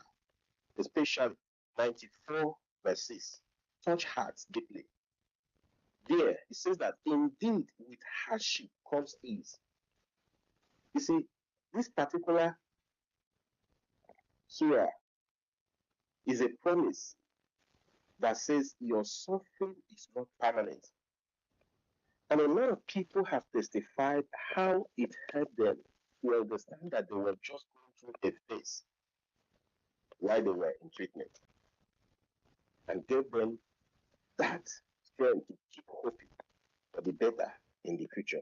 especially 94 verses, touch hearts deeply. There, it says that indeed with hardship comes ease. You see, this particular surah is a promise that says your suffering is not permanent. And a lot of people have testified how it helped them to understand that they were just going through a phase while they were in treatment and gave them that strength to keep hoping for the better in the future.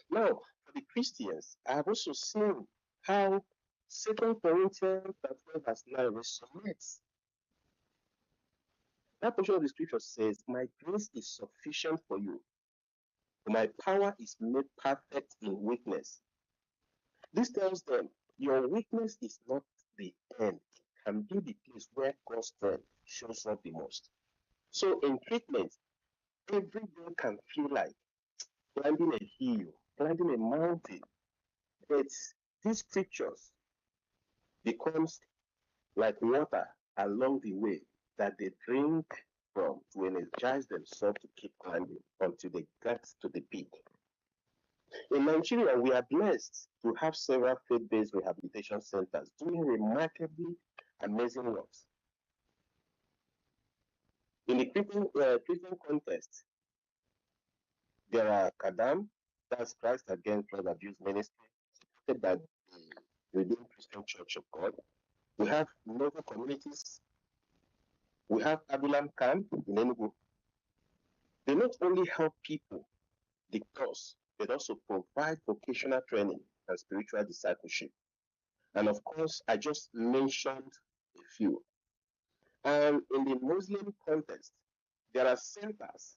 Now, for the Christians, I have also seen how 2 Corinthians 12 verse 9 resonates. That portion of the scripture says, my grace is sufficient for you. My power is made perfect in weakness. This tells them your weakness is not the end. It can be the place where God's strength shows up the most. So in treatment, every day can feel like climbing a hill, climbing a mountain. But these scriptures becomes like water along the way that they drink from to energize themselves to keep climbing until they get to the peak. In Nigeria, we are blessed to have several faith-based rehabilitation centers doing remarkably amazing works. In the Christian context, there are Kadam, that's Christ Against Drug Abuse Ministry, supported by the Redeemed Christian Church of God. We have local communities. We have Abilam Camp in Enugu. They not only help people detox, but also provide vocational training and spiritual discipleship. And of course, I just mentioned a few. And in the Muslim context, there are centers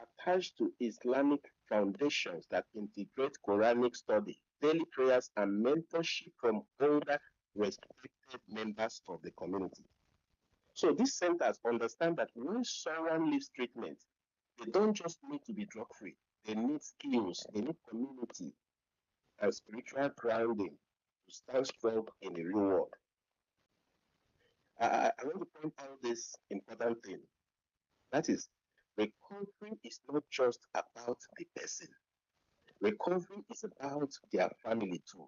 attached to Islamic foundations that integrate Quranic study, daily prayers, and mentorship from older, respected members of the community. So these centers understand that when someone leaves treatment, they don't just need to be drug free. They need skills, they need community and spiritual grounding to stand strong in the real world. I want to point out this important thing. That is, recovery is not just about the person. Recovery is about their family too.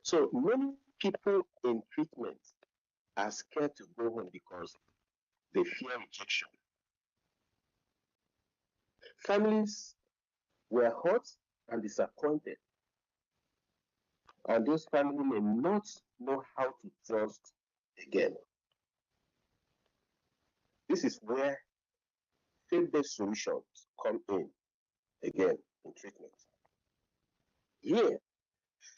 So many people in treatment are scared to go home because they fear rejection. Families were hurt and disappointed, and those families may not know how to trust again. This is where faith-based solutions come in again in treatment. Here,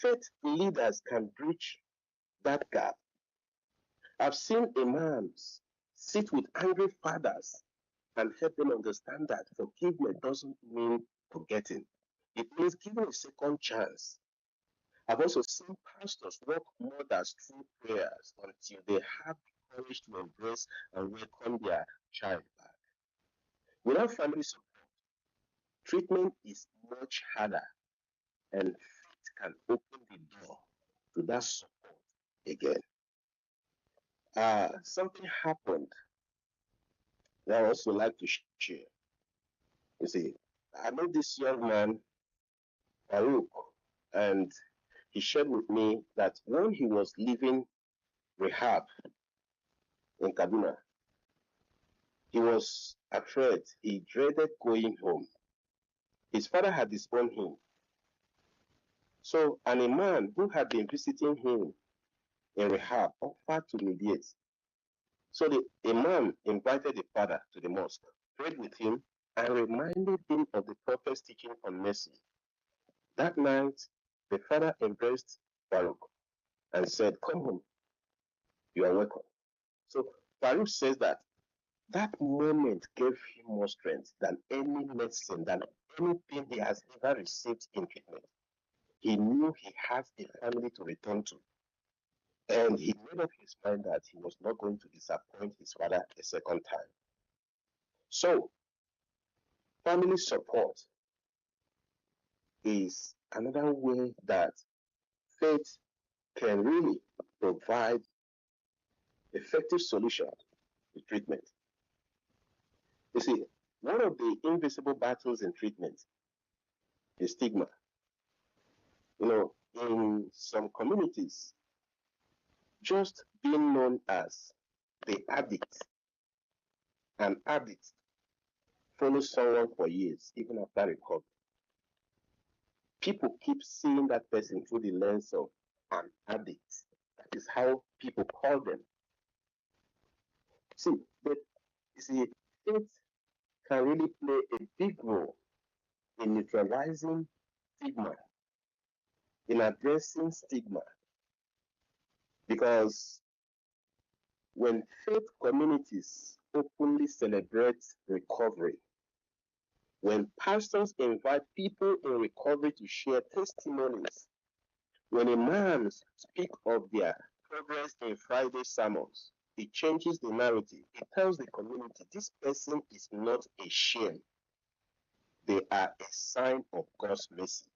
faith leaders can bridge that gap. I've seen imams sit with angry fathers and help them understand that forgiveness doesn't mean forgetting. It means giving a second chance. I've also seen pastors walk mothers through prayers until they have the courage to embrace and welcome their child back. Without family support, treatment is much harder, and faith can open the door to that support again. Something happened that I also like to share. You see, I know this young man, Farouk, and he shared with me that when he was leaving rehab in Kaduna, he was afraid. He dreaded going home. His father had disowned him. So, and a man who had been visiting him in rehab offered to mediate. So the imam invited the father to the mosque, prayed with him, and reminded him of the prophet's teaching on mercy. That night, the father embraced Farouk and said, "Come home, you are welcome." So Farouk says that that moment gave him more strength than any medicine, than anything he has ever received in treatment. He knew he had a family to return to, and he made up his mind that he was not going to disappoint his father a second time. So, family support is another way that faith can really provide effective solution to treatment. You see, one of the invisible battles in treatment is stigma. You know, in some communities, just being known as the addict, an addict, follows someone for years, even after recovery. People keep seeing that person through the lens of an addict. That is how people call them. See, but you see, faith can really play a big role in neutralizing stigma, in addressing stigma, because when faith communities openly celebrate recovery, when pastors invite people in recovery to share testimonies, when imams speak of their progress in Friday sermons, it changes the narrative. It tells the community this person is not a shame. They are a sign of God's mercy.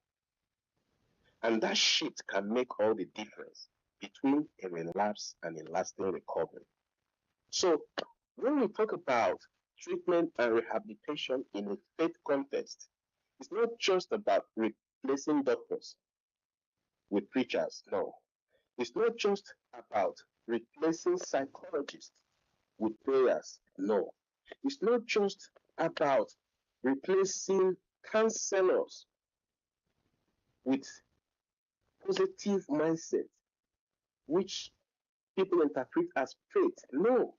And that shift can make all the difference between a relapse and a lasting recovery. So, when we talk about treatment and rehabilitation in a faith context, it's not just about replacing doctors with preachers. No. It's not just about replacing psychologists with prayers. No. It's not just about replacing counselors with positive mindset, which people interpret as faith. No.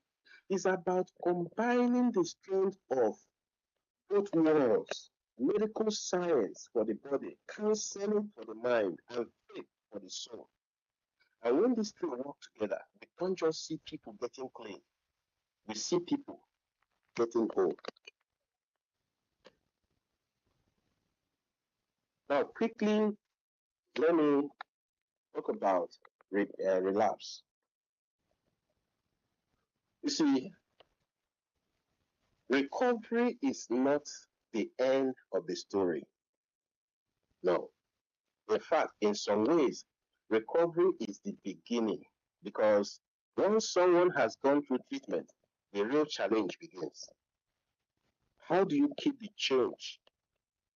It's about combining the strength of both worlds, medical science for the body, counseling for the mind, and faith for the soul. And when these three work together, we don't just see people getting clean, we see people getting whole. Now, quickly, let me talk about relapse. You see, recovery is not the end of the story. No. In fact, in some ways, recovery is the beginning because once someone has gone through treatment, the real challenge begins. How do you keep the change?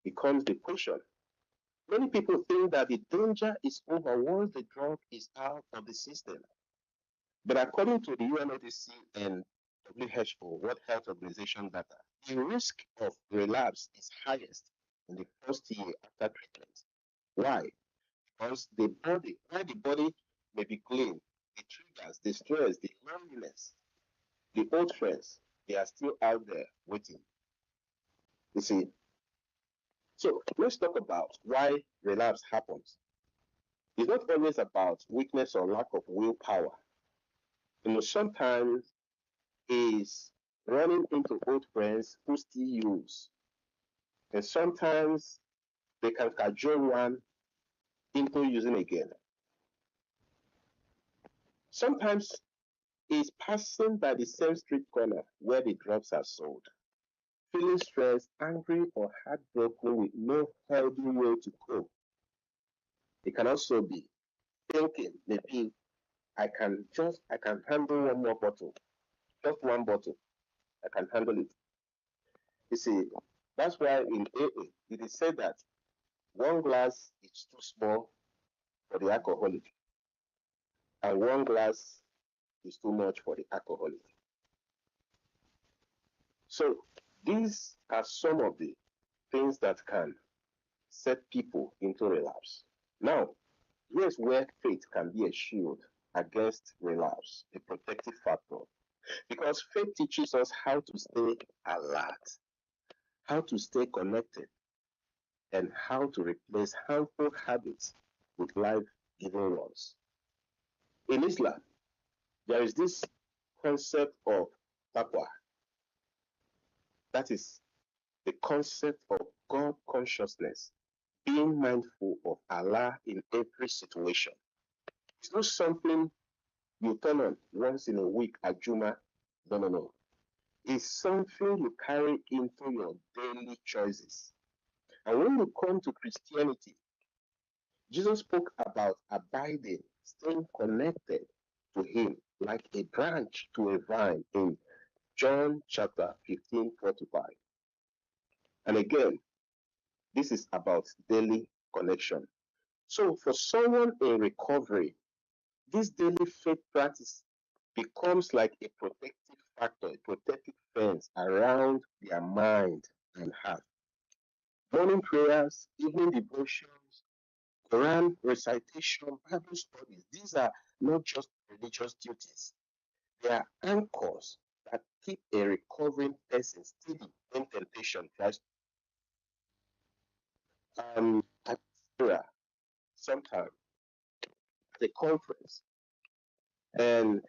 Becomes the question. Many people think that the danger is over once the drug is out of the system. But according to the UNODC and WHO, World Health Organization data, the risk of relapse is highest in the first year after treatment. Why? Because while the body may be clean, the triggers, the stress, the loneliness, the old friends, they are still out there waiting. You see, so let's talk about why relapse happens. It's not always about weakness or lack of willpower. Sometimes is running into old friends who still use, and sometimes they can cajole one into using again. Sometimes is passing by the same street corner where the drugs are sold, feeling stressed, angry, or heartbroken with no healthy way to cope. It can also be thinking maybe I can handle one more bottle, just one bottle, I can handle it. You see, that's why in AA it is said that one glass is too small for the alcoholic, and one glass is too much for the alcoholic. So these are some of the things that can set people into relapse. Now, here's where faith can be a shield against relapse, a protective factor. Because faith teaches us how to stay alert, how to stay connected, and how to replace harmful habits with life giving ones. In Islam, there is this concept of taqwa, that is the concept of God consciousness, being mindful of Allah in every situation. It's not something you turn on once in a week at Juma. No, no, no. It's something you carry into your daily choices. And when you come to Christianity, Jesus spoke about abiding, staying connected to Him like a branch to a vine in John chapter 15, 45. And again, this is about daily connection. So for someone in recovery, this daily faith practice becomes like a protective factor, a protective fence around their mind and heart. Morning prayers, evening devotions, Quran recitation, Bible studies, these are not just religious duties. They are anchors that keep a recovering person steady when temptation tries. At Sarah, sometime at a conference, and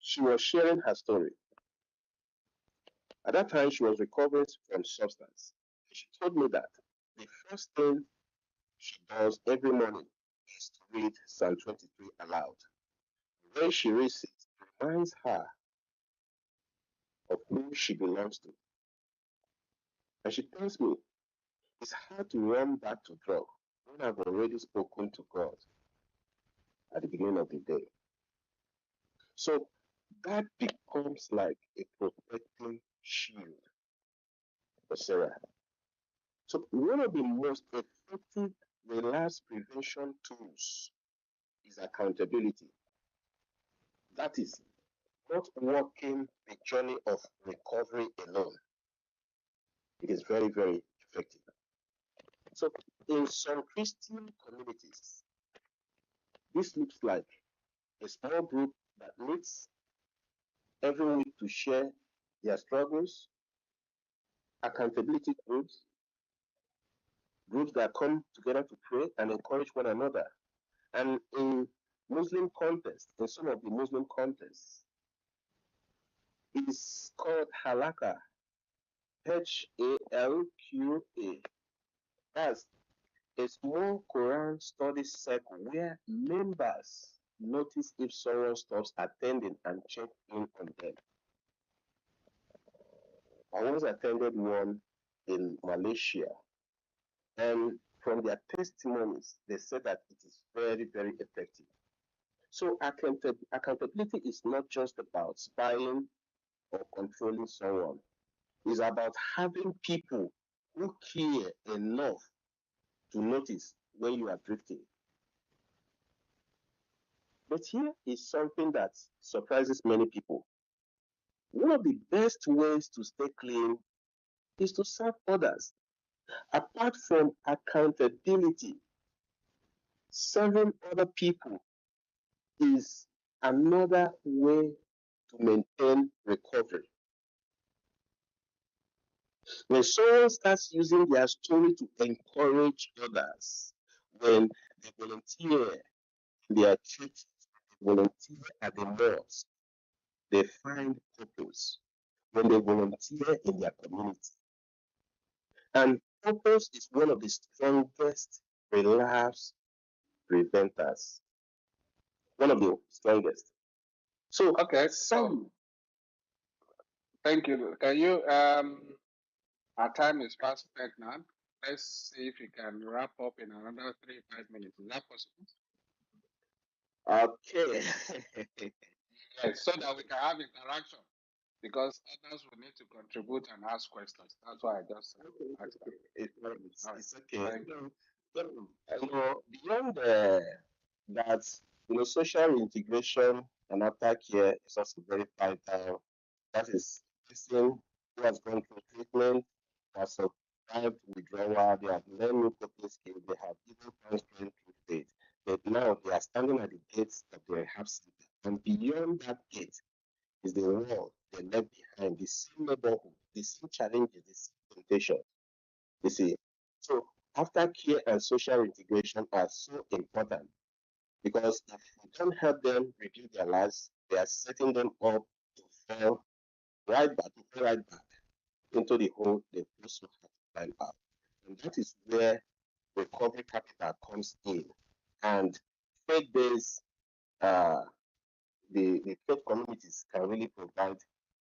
she was sharing her story. At that time, she was recovering from substance. She told me that the first thing she does every morning is to read Psalm 23 aloud. When she reads it, it reminds her of who she belongs to. And she tells me it's hard to run back to drug when I've already spoken to God at the beginning of the day. So that becomes like a protecting shield for Sarah. So one of the most effective relapse prevention tools is accountability. That is not walking the journey of recovery alone. It is very, very effective. So in some Christian communities, this looks like a small group that meets every week to share their struggles, accountability groups, groups that come together to pray and encourage one another. And in Muslim context, in some of the Muslim contexts, it's called halakha, Halqa. That's a small Quran study circle where members notice if someone stops attending and check in on them. I once attended one in Malaysia, and from their testimonies, they said that it is very, very effective. So accountability is not just about spying or controlling someone. It's about having people who care enough to notice when you are drifting. But here is something that surprises many people. One of the best ways to stay clean is to serve others. Apart from accountability, serving other people is another way to maintain recovery. When someone starts using their story to encourage others, when they volunteer in their churches, they volunteer at the mosque, they find purpose. When they volunteer in their community. And purpose is one of the strongest relapse preventers. One of the strongest. So, Okay, so thank you. Can you our time is past now. Let's see if we can wrap up in another 3 5 minutes. Is that possible? okay. Yes, so that we can have interaction because others will need to contribute and ask questions. That's why I just asked that. It's okay. Thank you. Beyond that, social integration and aftercare is also very vital. That is, person who has gone through treatment, who has survived withdrawal, they have learned new coping skills, they have even found strength through faith. But now they are standing at the gates of the rehab center. And beyond that gate is the world they left behind, the same neighborhood, the same challenges, the same temptation. You see, so aftercare and social integration are so important because if we don't help them rebuild their lives, they are setting them up to fall right back into the hole they also have to climb out. And that is where recovery capital comes in. And faith-based, uh, the faith communities can really provide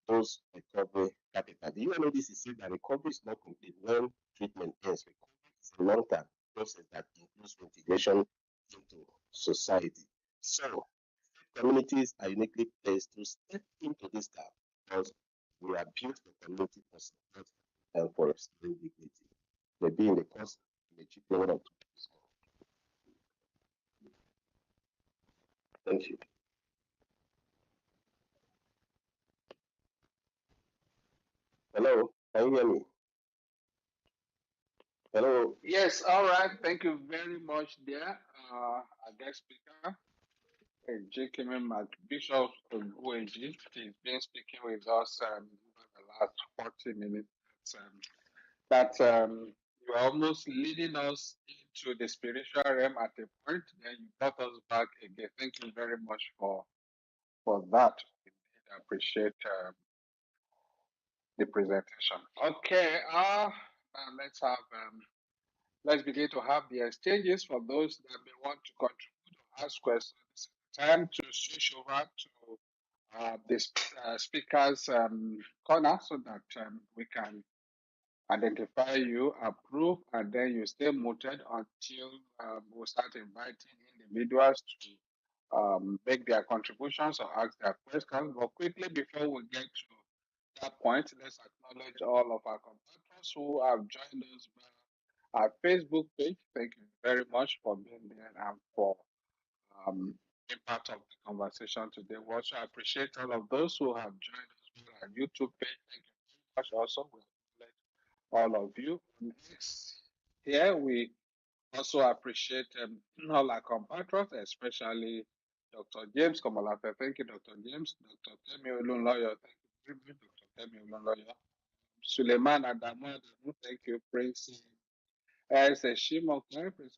those recovery capital. Do you know this is said that recovery is not complete when treatment ends? Recovery is a long-term process that includes integration into society. So communities are uniquely placed to step into this gap because we are built for community for support and for restoring dignity. Maybe in the course of the achievement one of two. Thank you. Hello, can you hear me? Hello. Yes, all right. Thank you very much, dear. Our guest speaker, J.K.M. Bishop of OAG. He's been speaking with us over the last 40 minutes. You're almost leading us into the spiritual realm at a point, then you brought us back again. Thank you very much for that. I appreciate the presentation. Okay, let's begin to have the exchanges for those that may want to contribute or ask questions. Time to switch over to the speakers corner so that we can identify you, approve, and then you stay muted until we start inviting individuals to make their contributions or ask their questions. But quickly, before we get to that point, let's acknowledge all of our compatriots who have joined us by our Facebook page. Thank you very much for being there and for um, being part of the conversation today. We also appreciate all of those who have joined us on our YouTube page. Thank you very much. Also, we acknowledge all of you. Next, here we also appreciate all our compatriots, especially Dr. James Komalafe. Thank you, Dr. James. Dr. Temi Olunloyo. Thank you very much, Dr. Temi Olunloyo. Suleiman Adamu Adamu. Thank you, Prince. As a Shimokai, Princess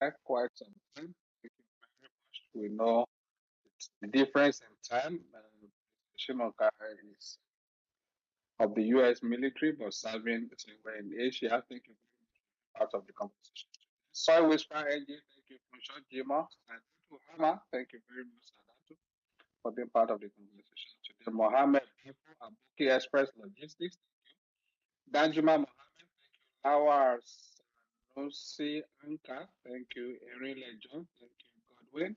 Shimokai, quite some time. Thank you very much. We know the difference in time. Shimokai is of the U.S. military, but serving somewhere in Asia. Thank you very much for part of the conversation. Soy Whisper NG, thank you, Funsho Jima. Adatu Hama, thank you very much, Adatu, for being part of the conversation today. Mohammed Aboki Express Logistics, Danjuma Mohammed, Lawar Sanusi Anka, thank you, Erin Lejon, thank you, Godwin,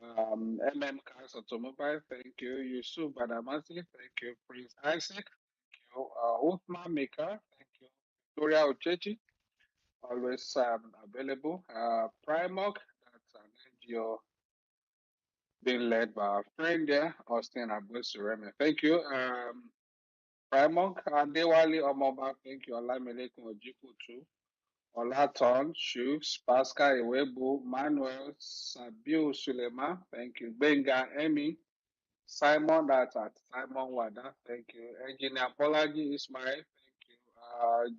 MM Cars Automobile, thank you, Yusuf Badamasi, thank you, Prince Isaac, thank you, Uthman Maker, thank you, Victoria Ochechi, always available, Primark, that's an NGO being led by our friend there, Austin Abusureme. Thank you. Primark, Adewale Omoba, thank you, Olamilekun Ojikutu, Olaton, Shooks, Pascal Iwebu, Manuel, Sabiu Sulema, thank you, Benga Emi, Simon, that's at Simon Wada, thank you, Engineer Bolaji Ismail, thank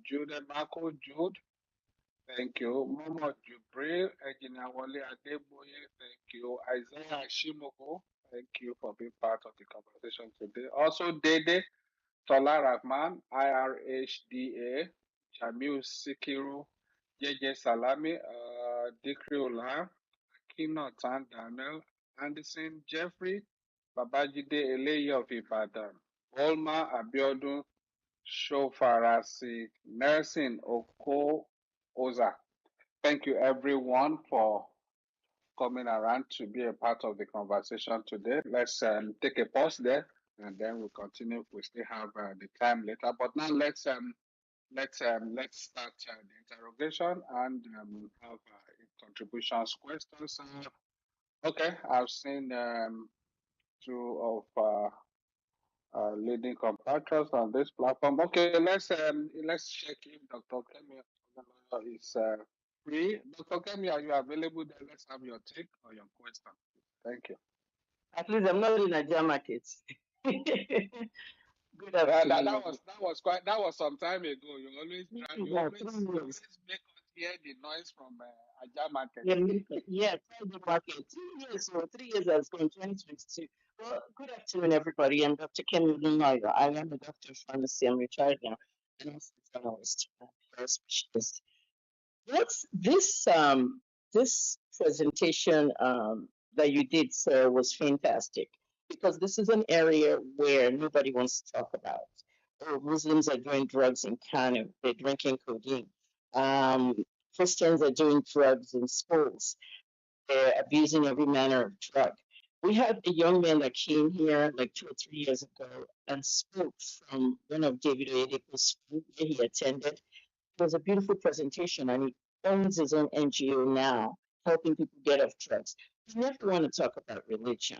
you, Jude Marco Jude, thank you, Momo Jubril, Engineer Wale Adeboye, thank you, Isaiah Shimoko, thank you for being part of the conversation today. Also, Dede, Tola Rahman, IRHDA, Jamil Sikiru, JJ Salami, Dikri Ola, Kino Tan Daniel, Anderson Jeffrey, Babajide Eleyi of Ibadan, Olma Abiodun, Shofarasi, Nelson Oko Oza. Thank you everyone for coming around to be a part of the conversation today. Let's take a pause there and then we'll continue. We still have the time later, but now let's start the interrogation and have contributions, questions. Okay, I've seen two of leading compatriots on this platform. Okay, let's check if Dr. Kemi is free. Dr. Kemi, are you available? Then let's have your take or your question. Thank you. At least I'm not in Nigeria market. Good afternoon. That was some time ago. You always Yeah, 3 years. make us hear the noise from Aja market. Yeah, the market. 3 years, so 3 years has gone 2022. Well, good afternoon, everybody. I'm Dr. Kemi Lunayo. I am a doctor of pharmacy. I'm retired now, and also a journalist, a specialist. What's this presentation that you did, sir, was fantastic because this is an area where nobody wants to talk about. Oh, Muslims are doing drugs in Kano. They're drinking codeine. Um, Christians are doing drugs in schools. They're abusing every manner of drug. We had a young man that came here like 2 or 3 years ago and spoke from one of David Oyedepo's school where he attended. It was a beautiful presentation, and he owns his own NGO now, helping people get off drugs. We never want to talk about religion.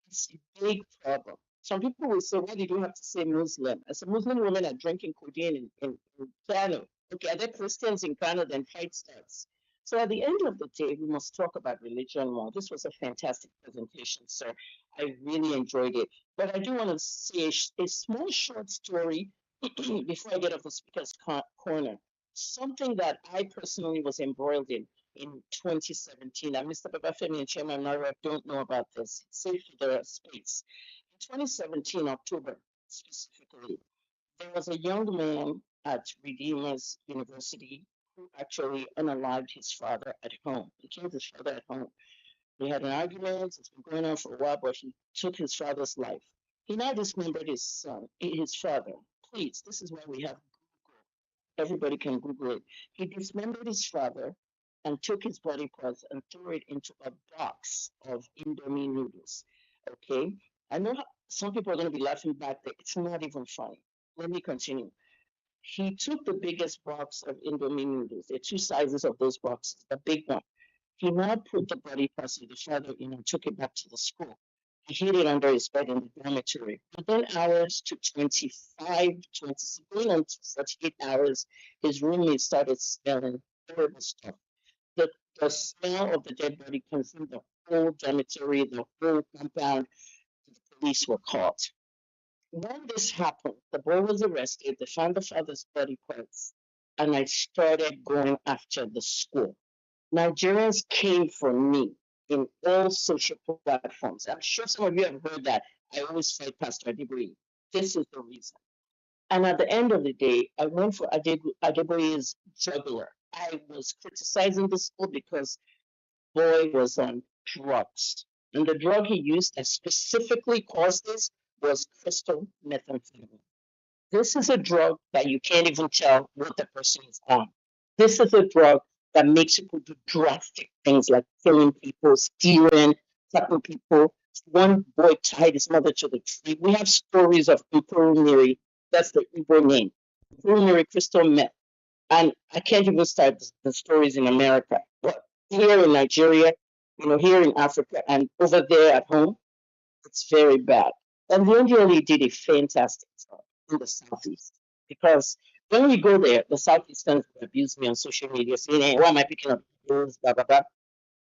It's a big problem. Some people will say, why did you have to say Muslim? As a Muslim women are drinking codeine in Kano. Okay, are there Christians in Kano? Then fight starts. So at the end of the day, we must talk about religion more. This was a fantastic presentation, sir. I really enjoyed it. But I do want to say a small short story before I get off the speaker's corner. Something that I personally was embroiled in 2017. And Mr. Babafemi and Chairman Nara don't know about this. Safe for their space. In 2017, October specifically, there was a young man at Redeemers University who actually unalived his father at home. He killed his father at home. They had an argument. It's been going on for a while, but he took his father's life. He now dismembered his son, his father. Please, this is why we have Google. Everybody can Google it. He dismembered his father and took his body parts and threw it into a box of Indomie noodles. Okay? I know some people are going to be laughing back there. It's not even funny. Let me continue. He took the biggest box of Indomie noodles. There are two sizes of those boxes, the big one. He now put the body parts of the father in and took it back to the school. He hid it under his bed in the dormitory. Within hours to 25, 26, going on to 48 hours, his roommate started smelling horrible stuff. The smell of the dead body consumed the whole dormitory, the whole compound. The police were called. When this happened, the boy was arrested. They found the father's body parts, and I started going after the school. Nigerians came for me in all social platforms. I'm sure some of you have heard that. I always fight Pastor Adibri. This is the reason. And at the end of the day, I went for Adeboye's jugular. I was criticizing the school because boy was on drugs. And the drug he used that specifically caused this was crystal methamphetamine. This is a drug that you can't even tell what the person is on. This is a drug that makes people do drastic things like killing people, stealing, cutting people. One boy tied his mother to the tree. We have stories of Miri. That's the Igbo name. Miri crystal meth. And I can't even start the stories in America. But here in Nigeria, here in Africa, and over there at home, it's very bad. And the NDLE did a fantastic job in the Southeast because when we go there, the Southeasterners will abuse me on social media saying, hey, why am I picking up this, blah, blah, blah.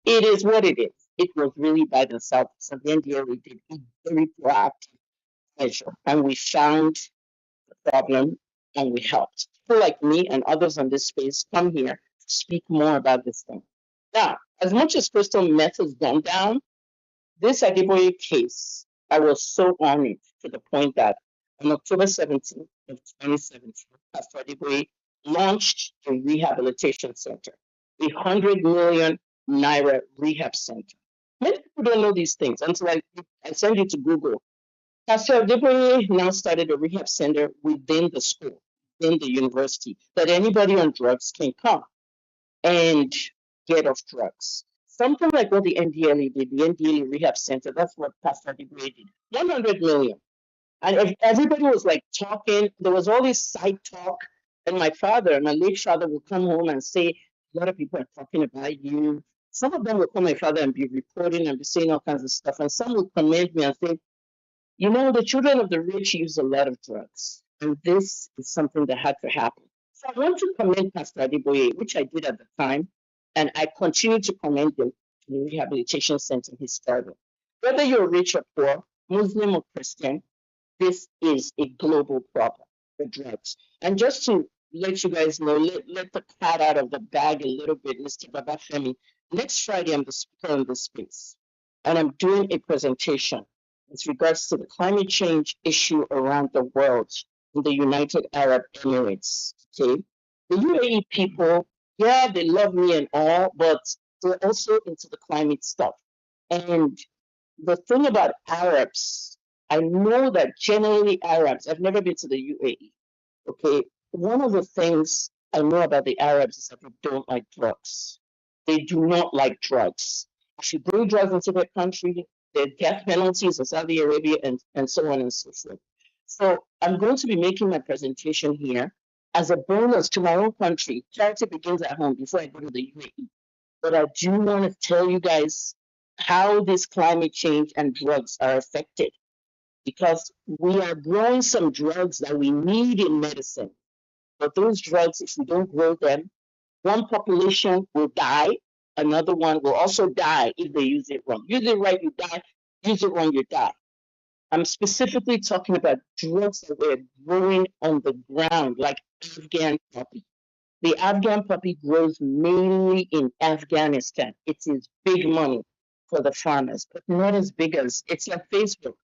It is what it is. It was really bad in the Southeast. And the NDLE did a very proactive measure. And we found the problem and we helped. People like me and others on this space come here to speak more about this thing. Now, as much as crystal meth has gone down, this Adeboye case, I was so honored to the point that on October 17th of 2017, Pastor Adeboye launched a rehabilitation center, a 100 million naira rehab center. Many people don't know these things until I send you to Google. Pastor Adeboye now started a rehab center within the school, within the university, that anybody on drugs can come and get off drugs. Something like what the NDLE did, the NDLE Rehab Center, that's what Pastor Degree did. 100 million. And everybody was like talking, there was all this side talk. And my late father, would come home and say, a lot of people are talking about you. Some of them would call my father and be reporting and be saying all kinds of stuff. And some would commend me and say, the children of the rich use a lot of drugs. And this is something that had to happen. So I want to commend Pastor Adeboye, which I did at the time, and I continue to commend him to the rehabilitation center he started. Whether you're rich or poor, Muslim or Christian, this is a global problem for drugs. And just to let you guys know, let the cat out of the bag a little bit, Mr. Babafemi. Next Friday, I'm the speaker on this space, and I'm doing a presentation with regards to the climate change issue around the world in the United Arab Emirates. Okay, the UAE people, yeah, they love me and all, but they're also into the climate stuff. And the thing about Arabs, I know that generally Arabs, I've never been to the UAE. Okay, one of the things I know about the Arabs is that they don't like drugs. They do not like drugs. If you bring drugs into their country, there are death penalties in Saudi Arabia and so on and so forth. So I'm going to be making my presentation here as a bonus to my own country. Charity begins at home before I go to the UAE. But I do want to tell you guys how this climate change and drugs are affected because we are growing some drugs that we need in medicine. But those drugs, if we don't grow them, one population will die, another one will also die if they use it wrong. Use it right, you die. Use it wrong, you die. I'm specifically talking about drugs that we're growing on the ground, like Afghan poppy. The Afghan poppy grows mainly in Afghanistan. It is big money for the farmers, but not as big as it's like Facebook.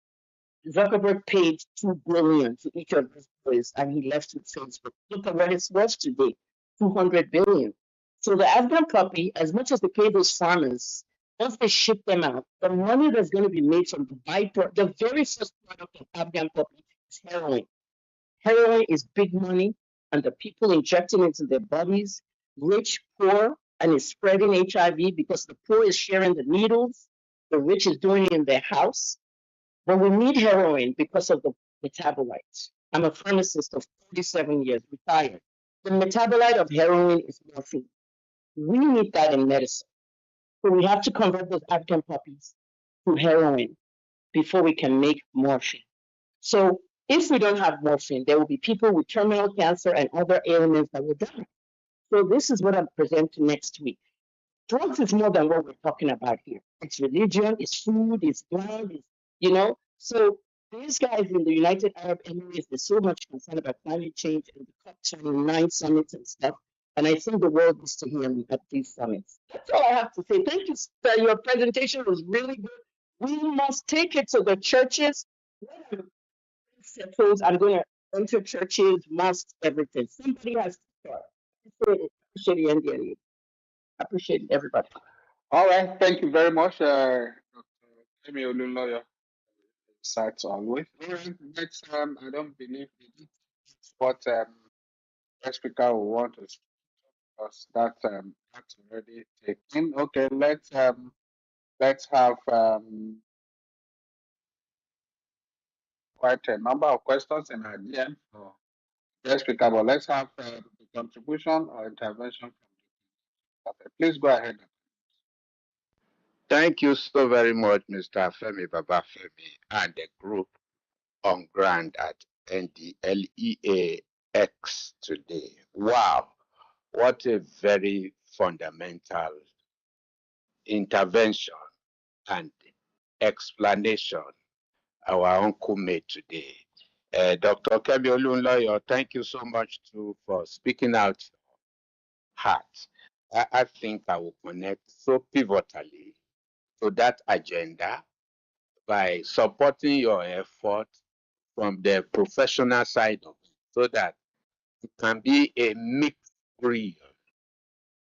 Zuckerberg paid 2 billion to each of his boys, and he left with Facebook. Look at what it's worth today, 200 billion. So the Afghan poppy, as much as they pay those farmers, once they ship them out, the money that's going to be made from the byproduct, the very first product of Afghan poppy is heroin. Heroin is big money, and the people injecting it into their bodies, rich, poor, and it's spreading HIV because the poor is sharing the needles, the rich is doing it in their house. But we need heroin because of the metabolites. I'm a pharmacist of 37 years, retired. The metabolite of heroin is morphine. We need that in medicine. So we have to convert those African puppies to heroin before we can make morphine. So if we don't have morphine, there will be people with terminal cancer and other ailments that will die. So this is what I'm presenting next week. Drugs is more than what we're talking about here. It's religion, it's food, it's blood, So these guys in the United Arab Emirates, they're so much concerned about climate change and the COP29 summits and stuff. And I think the world needs to hear me at these summits. That's all I have to say. Thank you, sir. Your presentation was really good. We must take it to the churches. When I'm settled, I'm going to enter churches, mosques, everything. Somebody has to start. Appreciate you, NDA. Appreciate everybody. All right. Thank you very much, Dr. Emi Olunloyo. insights always. All right, next I don't believe it's what next speaker will want to speak because that's already taken. Okay, let's have quite a number of questions in our DM for guest speaker, but let's have the contribution or intervention from the speaker. Please go ahead. Thank you so very much, Mr. Femi Babafemi and the group on ground at NDLEAX today. Wow, what a very fundamental intervention and explanation our uncle made today. Dr. Kemi Olunloyo, thank you so much too for speaking out your heart. I think I will connect so pivotally to that agenda by supporting your effort from the professional side of it so that it can be a mixed breed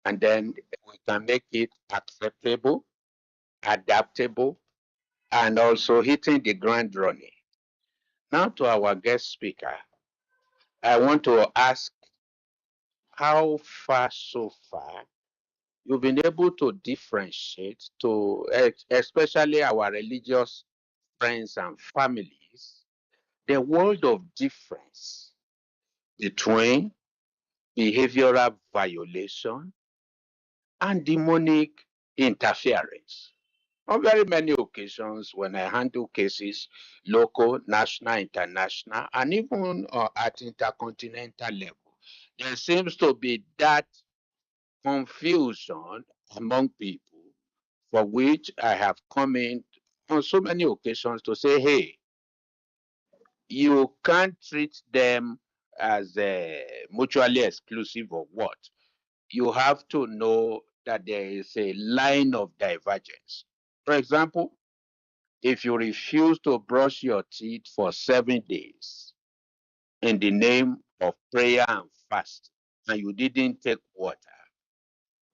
and then we can make it acceptable, adaptable, and also hitting the ground running. Now to our guest speaker, I want to ask how far so far you've been able to differentiate to especially our religious friends and families the world of difference between behavioral violation and demonic interference. On very many occasions, when I handle cases, local, national, international, and even at intercontinental level, there seems to be that confusion among people for which I have come in on so many occasions to say, hey, you can't treat them as mutually exclusive or what. You have to know that there is a line of divergence. For example, if you refuse to brush your teeth for 7 days in the name of prayer and fast, and you didn't take water,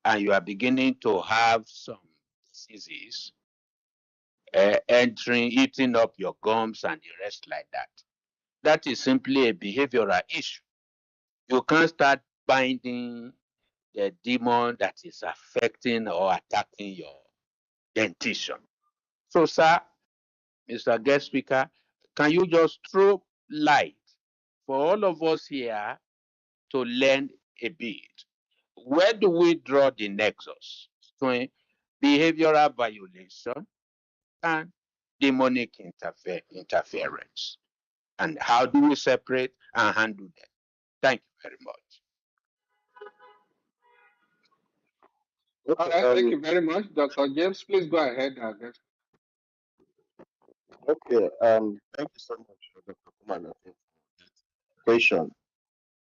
and you are beginning to have some diseases entering, eating up your gums and the rest like that, that is simply a behavioral issue. You can't start binding the demon that is affecting or attacking your dentition. So, sir, Mr. Guest Speaker, can you just throw light for all of us here to learn a bit? Where do we draw the nexus between behavioral violation and demonic interference? And how do we separate and handle them? Thank you very much. All Okay, right, thank you very much, Dr. James. Please go ahead, guest. okay. Thank you so much, Dr. Kumana, for that question.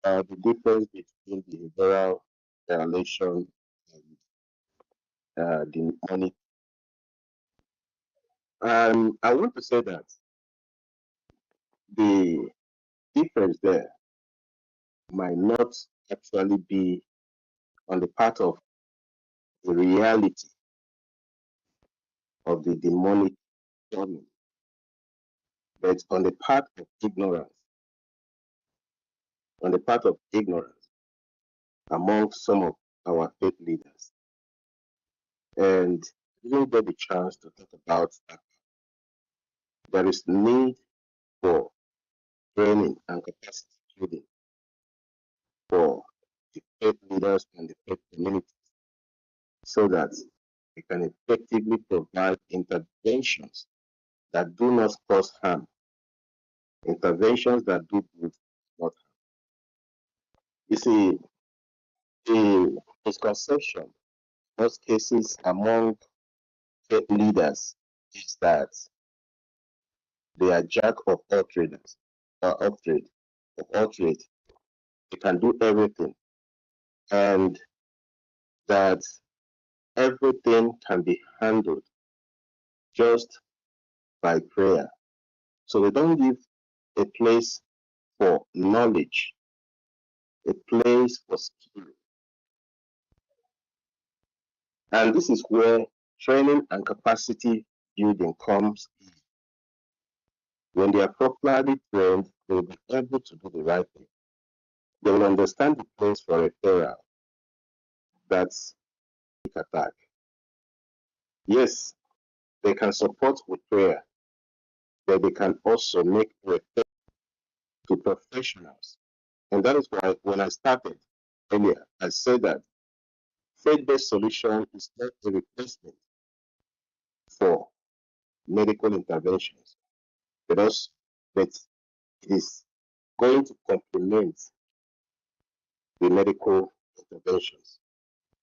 The difference between behavioral violation and the money. I want to say that the difference there might not actually be on the part of the reality of the demonic torment, but on the part of ignorance, on the part of ignorance among some of our faith leaders. And we didn't get the chance to talk about that. There is need for training and capacity building for the faith leaders and the faith community so that we can effectively provide interventions that do not cause harm, interventions that do good, not harm. You see, the misconception in most cases among faith leaders is that they are jack of all traders, of trade, of all trade. They can do everything, and that everything can be handled just by prayer. So they don't give a place for knowledge, a place for skill. And this is where training and capacity building comes in. When they are properly trained, they will be able to do the right thing. They will understand the place for referral. That's attack. Yes, they can support with prayer, but they can also make referral to professionals. And that is why when I started earlier, I said that faith-based solution is not a replacement for medical interventions, because but it is going to complement the medical interventions.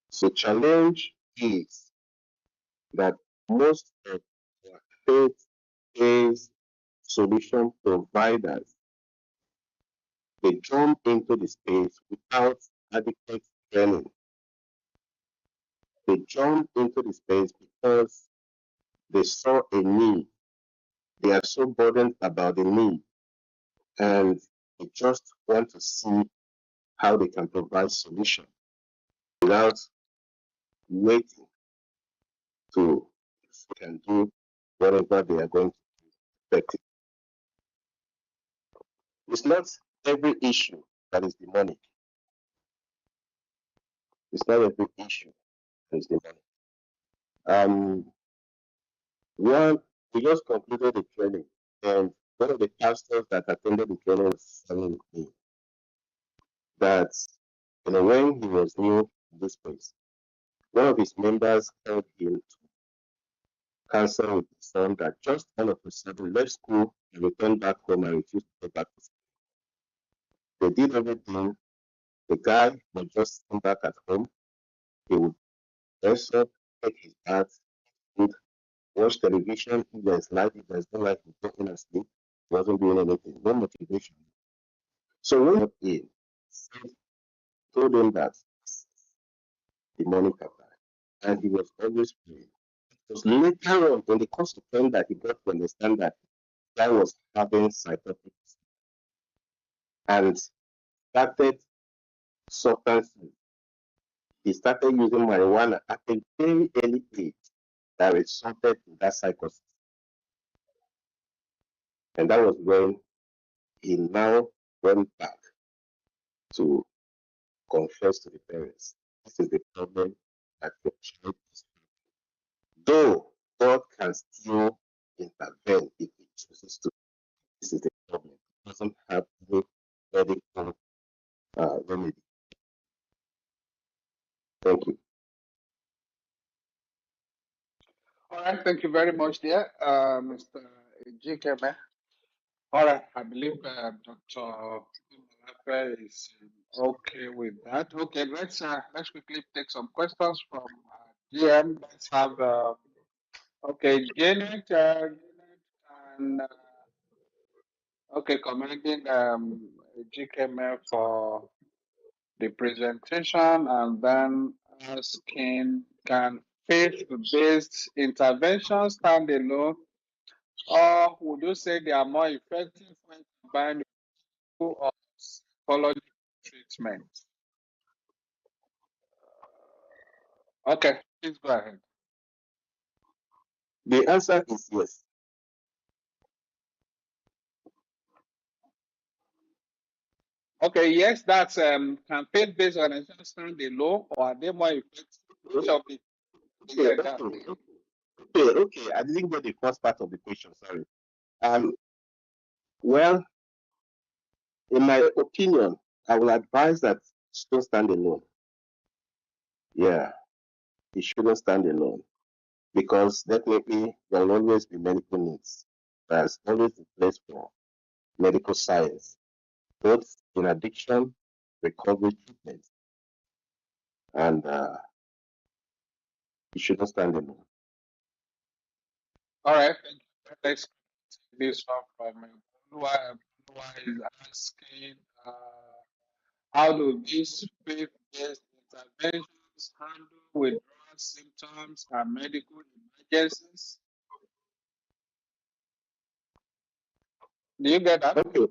So challenge is that most of our faith-based solution providers, they jump into the space without adequate training. They jump into the space because they saw a need. They are so burdened about the need, and they just want to see how they can provide solution without waiting to can do whatever they are going to expect. It's not every issue that is demonic. It's not every issue that is demonic. One, we just completed the training, and one of the pastors that attended the training was telling me that when he was new in this place, one of his members helped him to cancel with his son that just all of a sudden left school and returned back home and refused to go back to school. They did everything. The guy was just sitting back at home. He would dress up, take his bath, eat, watch television. If there's light, if there's no light, he'd go in and sleep. He wasn't doing anything, no motivation. So when he in, told him that the morning attack, and he was always praying. It was later on in the course of time that he got to understand that guy was having psychotic and started substances. He started using marijuana at a very early age that resulted in that psychosis. And that was when he now went back to confess to the parents. This is the problem that your child is having. Though God can still intervene if he chooses to. This is the problem. It doesn't have any medical remedy. Thank you. All right, thank you very much, dear, Mr. Jikeme. All right, I believe Dr. Malafe is okay with that. Okay, let's quickly take some questions from GM. Let's have okay, Janet, and okay, commending GKM for the presentation, and then asking, can faith-based interventions stand alone, or would you say they are more effective when combined with or psychological treatment? Okay, please go ahead. The answer is yes. Okay, yes, that's can faith-based organizations stand alone, or are they more effective? Which of the Okay. I didn't get the first part of the question. Sorry. Well, in my opinion, I will advise that don't stand alone. Yeah, it shouldn't stand alone because definitely there will always be medical needs. There's always a place for medical science, both in addiction, recovery treatment, and it shouldn't stand alone. All right, thank you. Let's take this one from Olua. Olua is asking, how do these faith-based interventions handle withdrawal symptoms and medical emergencies? Do you get that? Okay.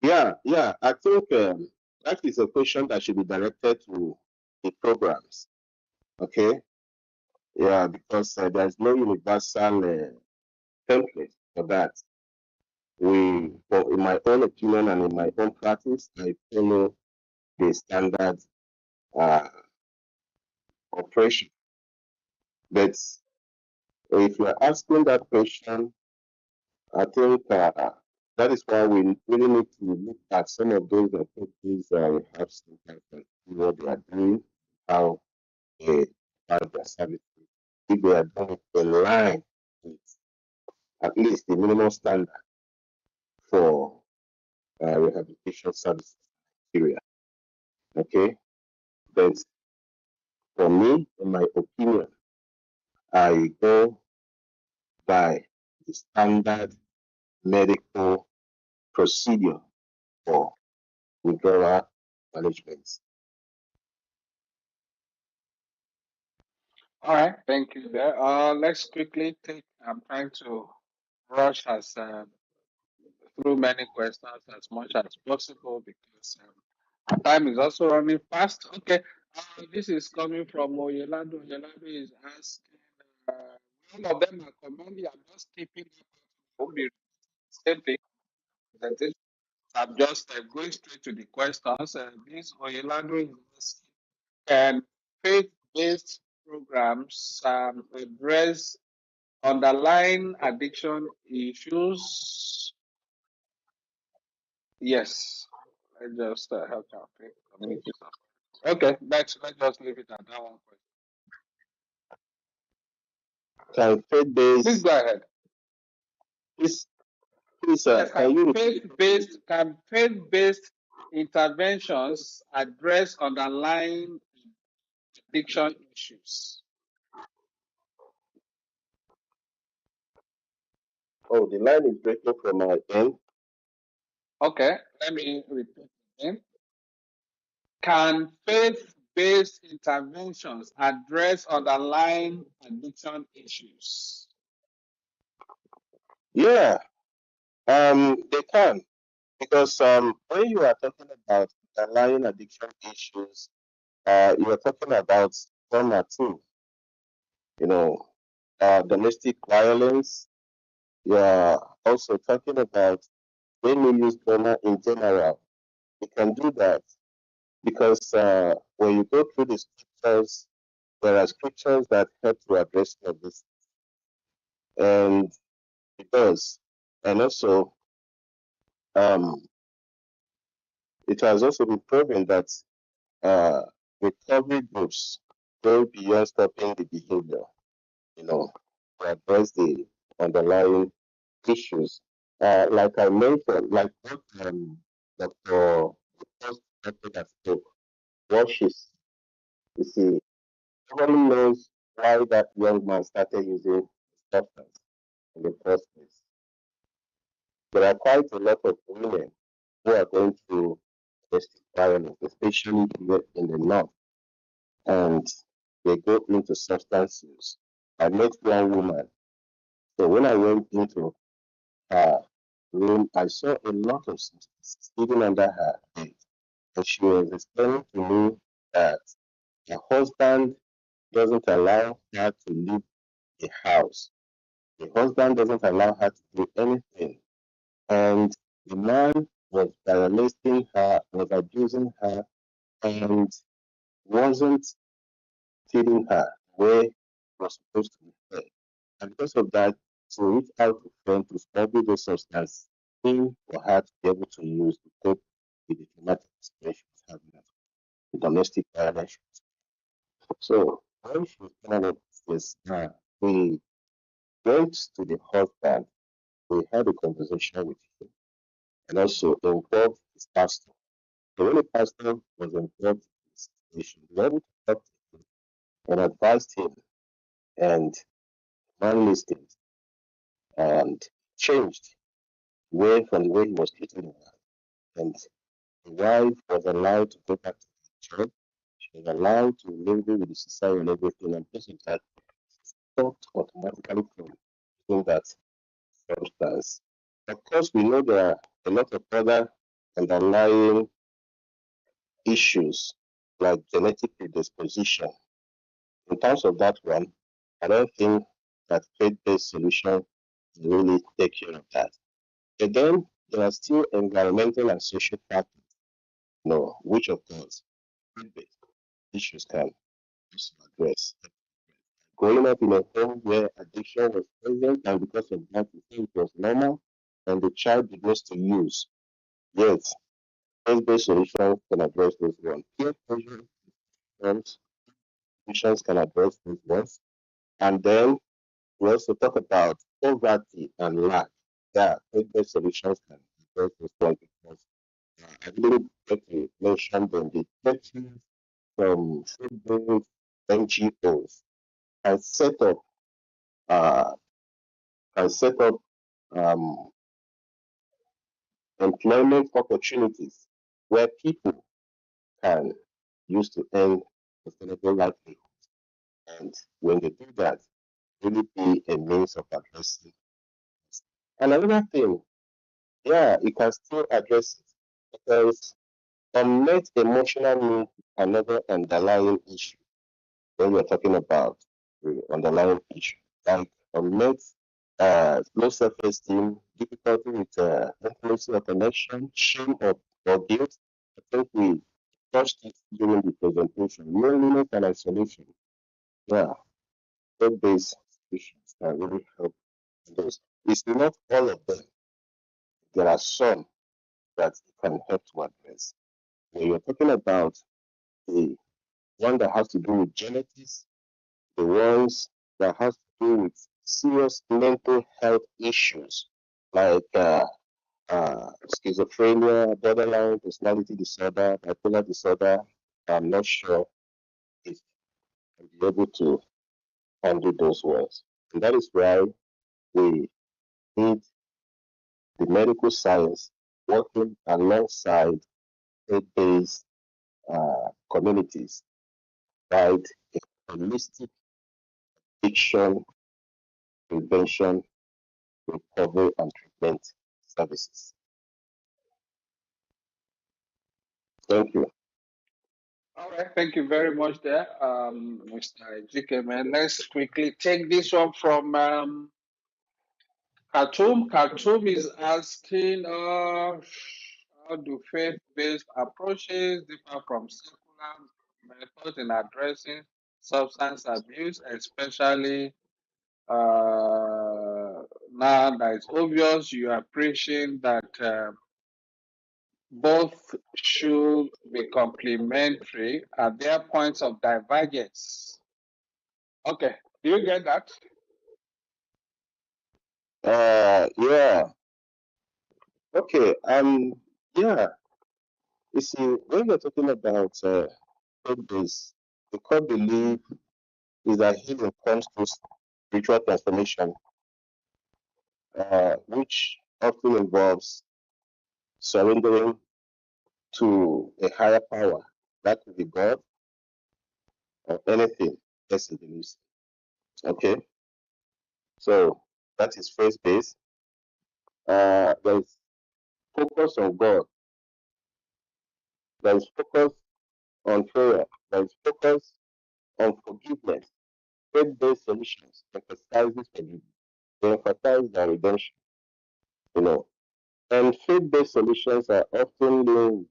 Yeah. I think that is a question that should be directed to the programs. Okay. Yeah, because there's no universal template for that. in my own opinion and in my own practice, I follow the standard uh, operation. But if you're asking that question, I think that is why we really need to look at some of those that put these rehab centers and see what they are doing, how they provide their services, if they are doing it in line with at least the minimum standard for rehabilitation services in Nigeria. Okay, but for me, in my opinion, I go by the standard medical procedure for withdrawal management. All right, thank you there. Let's quickly take. I'm trying to rush as through many questions as much as possible because our time is also running fast. Okay, this is coming from Oyelado. Oyelado is asking. All of them are commanding. I'm just keeping the same thing. That is, I'm just going straight to the questions. This Oyelado is asking, can faith-based programs address underlying addiction issues? Yes. I just help our faith community. Okay, let's just leave it at that one Can question. Please faith-based, go ahead. please, please, Yes, can you repeat? can faith-based interventions address underlying addiction issues? Oh, the line is breaking from my end. Okay, let me repeat again. Can faith-based interventions address underlying addiction issues? Yeah, they can, because when you are talking about underlying addiction issues, you are talking about one or two, you know, domestic violence. You are also talking about when you use trauma in general. You can do that because when you go through the scriptures, there are scriptures that help to address all of this, and it does. And also, um, it has also been proven that uh, recovery groups go beyond stopping the behavior, you know, to address the underlying issues. Like I mentioned, like what Dr. the first doctor that spoke, what she's, you see, nobody knows why that young man started using substance in the first place. There are quite a lot of women who are going through domestic violence, especially here in the north, and they go into substance use. I met one woman, so when I went into her room, I saw a lot of substances hidden under her bed, and she was explaining to me that her husband doesn't allow her to leave the house. The husband doesn't allow her to do anything. And the man was violating her, was abusing her, and wasn't feeding her where he was supposed to be fed. And because of that, she reached out to friends to smuggle those substances in for her to be able to use to cope with the traumatic experience she was having at the domestic violence. So when she was telling us this, we went to the husband, we had a conversation with him, and also involved his pastor. So when the pastor was involved in this situation, we were able to talk to him and advised him, and the man listened and changed way from the way he was treating the wife. And the wife was allowed to go back to the church. She was allowed to mingle with the society and everything. And because of that, she stopped automatically from using that substance. Of course, we know there are a lot of other underlying issues like genetic predisposition. In terms of that one, I don't think that faith-based solution will really take care of that. But then there are still environmental and social factors, which of course issues can also address. Growing up in a home where addiction was present and because of that you think it was normal and the child begins to use. Yes, faith-based solutions can address those ones. Peer pressure solutions can address those ones. And then we also talk about poverty and lack. Yeah, faith-based solutions can address those ones because I didn't get to mention them. The churches from faith-based NGOs and uh, set up um, employment opportunities where people can use to earn sustainable livelihood. And when they do that, really be a means of addressing. And another thing, yeah, it can still address it because unmet emotional needs is another underlying issue when we're talking about the underlying issue, like unmet low self-esteem, difficulty with intimacy or connection, shame or guilt. I think we touched it during the presentation. Loneliness and isolation. Yeah, web-based solutions can really help those. It's not all of them. There are some that can help to address. When you're talking about the one that has to do with genetics, the ones that has to do with serious mental health issues like schizophrenia, borderline personality disorder, bipolar disorder. I'm not sure if I'll be able to handle those ones. And that is why we need the medical science working alongside faith-based communities, right? Holistic addiction prevention, recovery, and treatment services. Thank you. All right, thank you very much there, Mr. Ejike, man. Let's quickly take this one from Khartoum. Khartoum is asking, how do faith-based approaches differ from secular methods in addressing substance abuse, especially now that it's obvious you are preaching that both should be complementary at their points of divergence. Okay, do you get that? Yeah. Okay. Yeah. You see, when we're talking about faith-based, the core belief is that healing comes through spiritual transformation, which often involves surrendering to a higher power. That could be God or anything person believes. Okay. So that is faith-based. There is focus on God. There is focus on prayer. There is focus on forgiveness. Faith-based solutions emphasizes forgiveness. They emphasize their redemption, you know. And faith-based solutions are often linked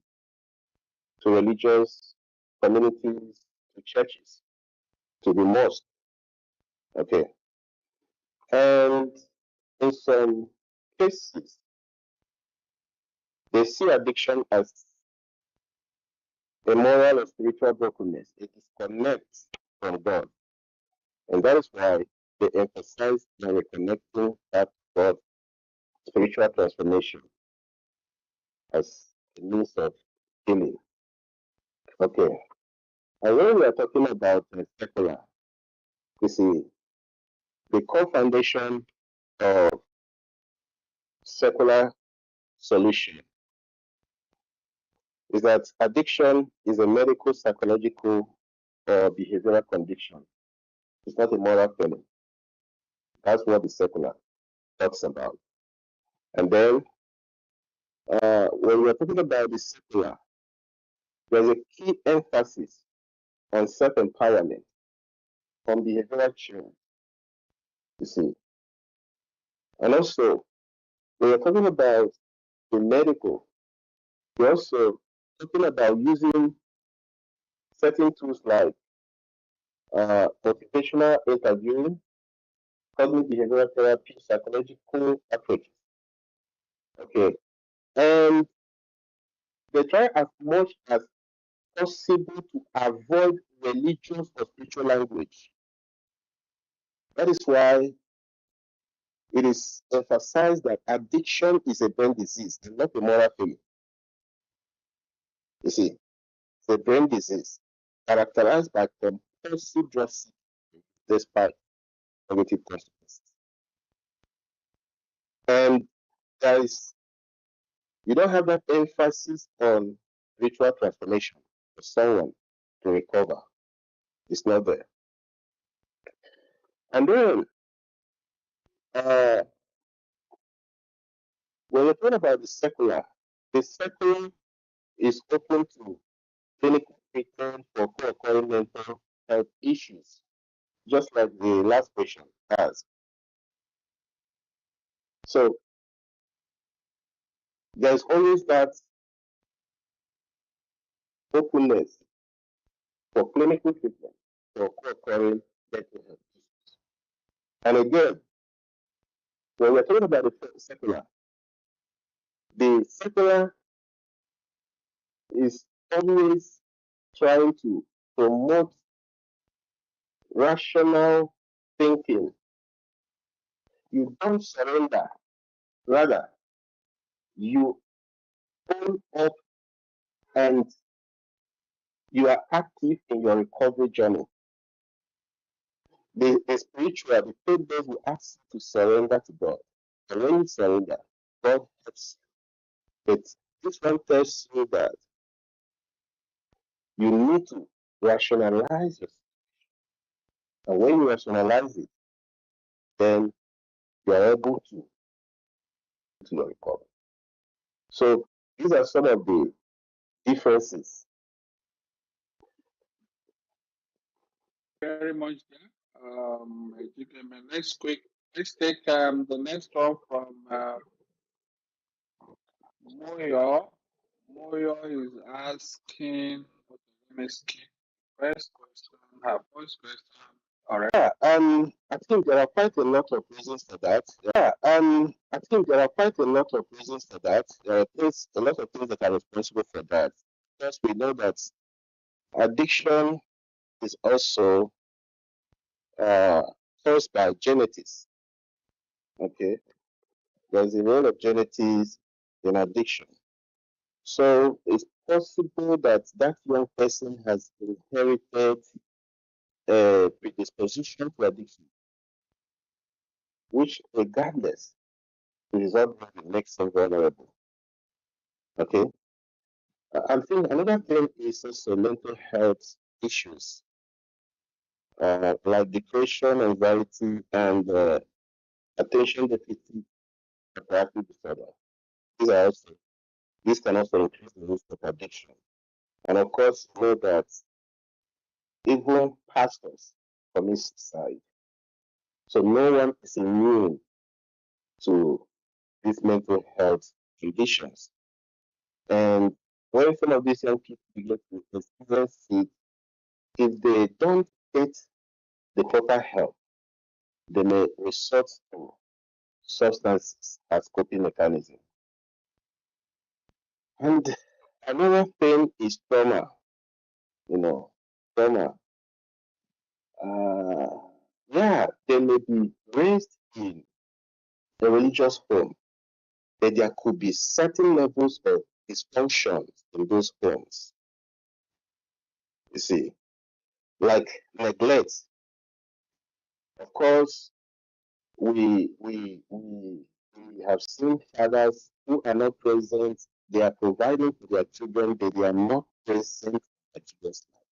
to religious communities, to churches, to the mosque. Okay. And in some cases, they see addiction as a moral or spiritual brokenness. It disconnects from God. And that is why they emphasize the reconnecting back to God, spiritual transformation as a means of healing. Okay. And when we are talking about secular, you see, the core foundation of secular solution is that addiction is a medical, psychological, or behavioral condition. It's not a moral failing. That's what the secular talks about. And then when we're talking about the secular, there's a key emphasis on self-empowerment, on behavioral change, you see. And also, When you're talking about the medical, we're also talking about using certain tools like motivational interviewing, cognitive behavioral therapy, psychological approaches. Okay, and they try as much as possible to avoid religious or spiritual language. That is why it is emphasized that addiction is a brain disease and not a moral failing. You see, it's a brain disease characterized by compulsive drug seeking despite negative consequences. And there is, you don't have that emphasis on ritual transformation for someone to recover. It's not there. And then, uh, when we're talking about the secular is open to clinical treatment for co-occurring mental health issues, just like the last patient has. So there's always that openness for clinical treatment for co-occurring mental health issues. And again, when we're talking about the secular is always trying to promote rational thinking. You don't surrender, rather, you own up and you are active in your recovery journey. The spiritual, the faith based will ask you to surrender to God. And when you surrender, God helps you. But this one tells you that you need to rationalize it. And when you rationalize it, then you are able to your recovery. So these are some of the differences. Very much there. Let's take the next one from Moyo. Moyo is asking, let me skip first question, her first question. All right. I think there are quite a lot of reasons for that. I think there are quite a lot of reasons for that. There are a lot of things that are responsible for that. First, we know that addiction is also uh, caused by genetics. Okay, there's a role of genetics in addiction. So it's possible that that young person has inherited a predisposition to addiction, which, regardless, is what makes them vulnerable. Okay, I think another thing is also mental health issues, like depression, anxiety, and attention deficit hyperactive disorder. These are also This can also increase the risk of addiction. And of course, you know that even pastors commit suicide. So no one is immune to these mental health conditions. And when some of these young people begin to experience it, if they don't get the proper help, they may resort to substances as coping mechanism. And another thing is trauma, you know, trauma. Uh, yeah, they may be raised in a religious home, but there could be certain levels of dysfunction in those homes. You see, like neglect. Of course, we have seen fathers who are not present. They are providing for their children, but they are not present in their children's life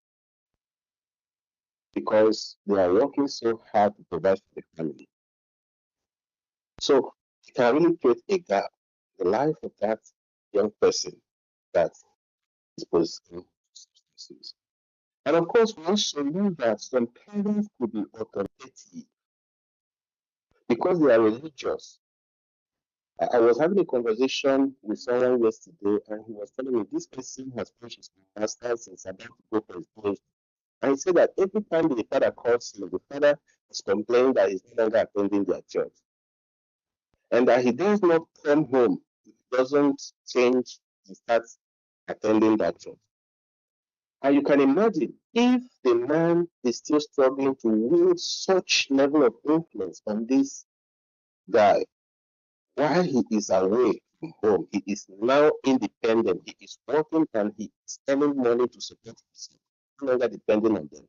because they are working so hard to provide for the family. So it can really create a gap in the life of that young person that is possessing substances. And of course, we also know that some parents could be authoritative because they are religious. I was having a conversation with someone yesterday, and he was telling me this person has finished his master's and is about to go for his PhD. And he said that every time the father calls him, the father is complaining that he's no longer attending their church, and that he does not come home, he doesn't change, he starts attending that church. And you can imagine if the man is still struggling to wield such level of influence on this guy while he is away from home, he is now independent, he is working and he is earning money to support himself, no longer depending on them.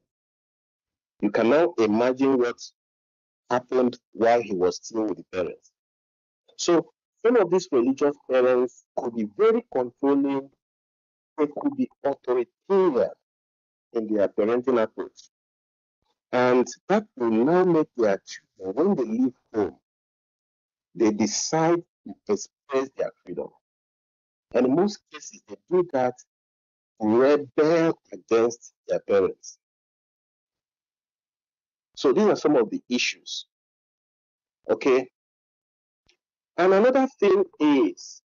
You can now imagine what happened while he was still with the parents. So some of these religious parents could be very controlling, they could be authoritarian in their parenting approach. And that will now make their children, when they leave home, they decide to express their freedom. And in most cases, they do that to rebel against their parents. So these are some of the issues. Okay. And another thing is,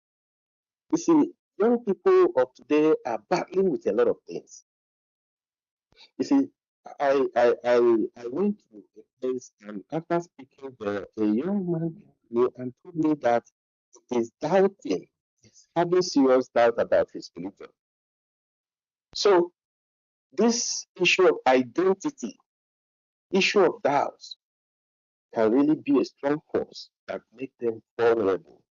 you see, young people of today are battling with a lot of things. You see, I went to a place, and after speaking there, a young man came to me and told me that he's doubting, he's having serious doubt about his religion. So this issue of identity, issue of doubts, can really be a strong force that make them vulnerable.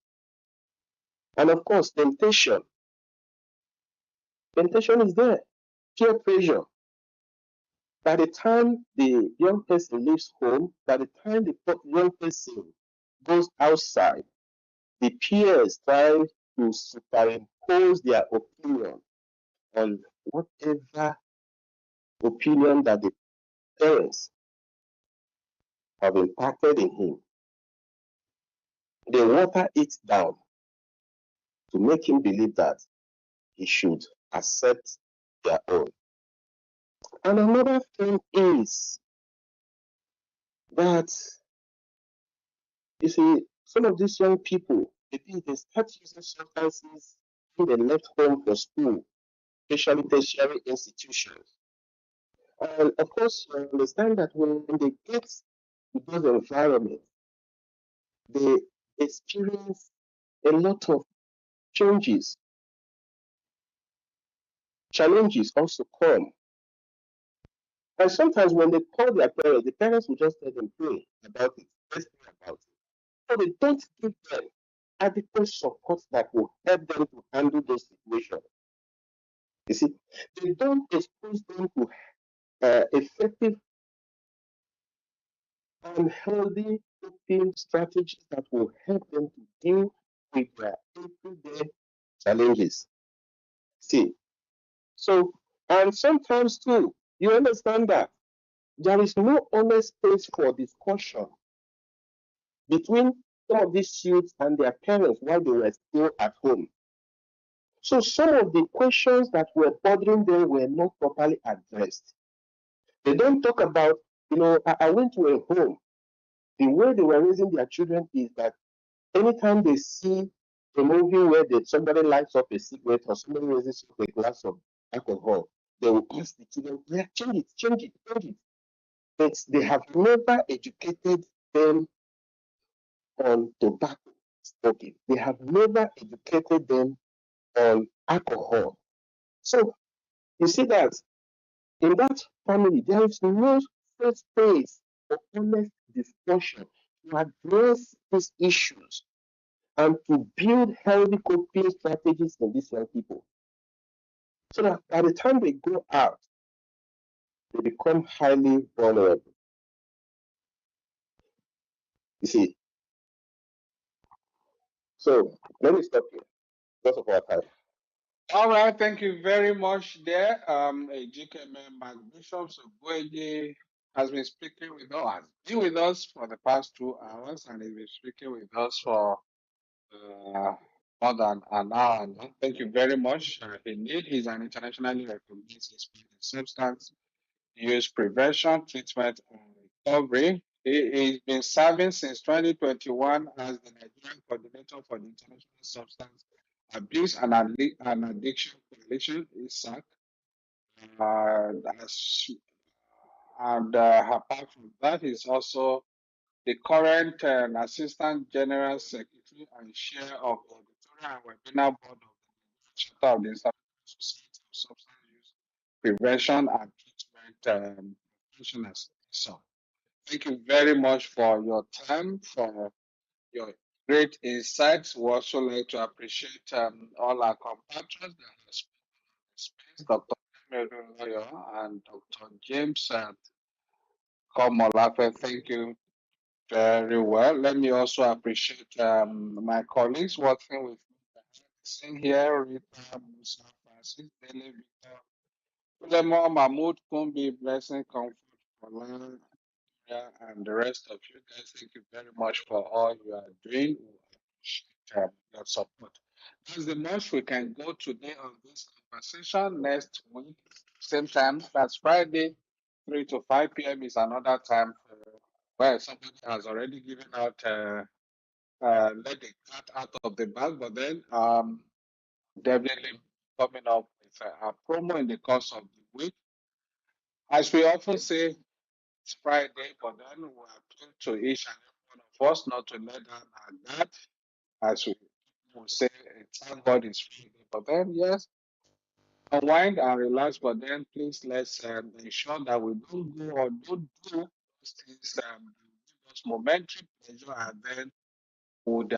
And of course, temptation is there, peer pressure. By the time the young person leaves home, by the time the young person goes outside, the peers try to superimpose their opinion on whatever opinion that the parents have impacted in him. They water it down to make him believe that he should accept their own. And another thing is that, you see, some of these young people, they start using substances when they left home for school, especially tertiary institutions. And of course, you understand that when they get to those environments, they experience a lot of changes. Challenges also come. And sometimes when they call their parents, the parents will just tell them, pray about it, let's pray about it. So they don't give them adequate support that will help them to handle those situations. You see, they don't expose them to effective and healthy coping strategies that will help them to deal with their everyday challenges. See, so, and sometimes too, you understand that there is no honest space for discussion between some of these youths and their parents while they were still at home. So some of the questions that were bothering them were not properly addressed. They don't talk about, I went to a home. The way they were raising their children is that anytime they see a movie where somebody lights up a cigarette or somebody raises up a glass of alcohol, they will ask the children, yeah, change it, change it, change it. But they have never educated them on tobacco smoking. They have never educated them on alcohol. So you see that in that family, there is no safe space for honest discussion to address these issues and to build healthy coping strategies in these young people. So that by the time they go out, they become highly vulnerable. You see, so let me stop here because of our time. All right, thank you very much there. Ejikeme Mark Bishop Ogbueji has been speaking with us, has been with us for the past 2 hours, and he's been speaking with us for more than an hour now. Thank you very much. Indeed, he's an internationally recognized expert in substance use prevention, treatment, and recovery. He's been serving since 2021 as the Nigerian coordinator for the International Substance Abuse and Addiction Coalition, ISAC. As- and apart from that, he's also the current Assistant General Secretary and Chair of the Editorial and Webinar Board of the Charter of the International Society of Substance Use Prevention and Treatment Professionals. So, thank you very much for your time, for your great insights. We also like to appreciate all our compatriots that have spoken on the space, Dr. Cameron Lawyer and Dr. James Komolafe. Thank you very well. Let me also appreciate my colleagues working with me. Sing here, Rita, Musa, Francis, Dele, Victor, Lemon, Mahmoud, Kumbi, Blessing, Comfort, Polan, and the rest of you guys. Thank you very much for all you are doing. We appreciate your support. That's the most we can go today on this conversation. Next week, same time, that's Friday, 3 to 5 p.m. is another time. Well, somebody has already given out, let the cat out of the bag, but then definitely coming up with a promo in the course of the week. As we often say, it's Friday, but then we appeal to each and every one of us not to let down our guard, as we will say, thank God it's Friday. But then, yes, unwind and relax, but then please let's ensure that we don't go or don't do those things that give us momentary pleasure and then would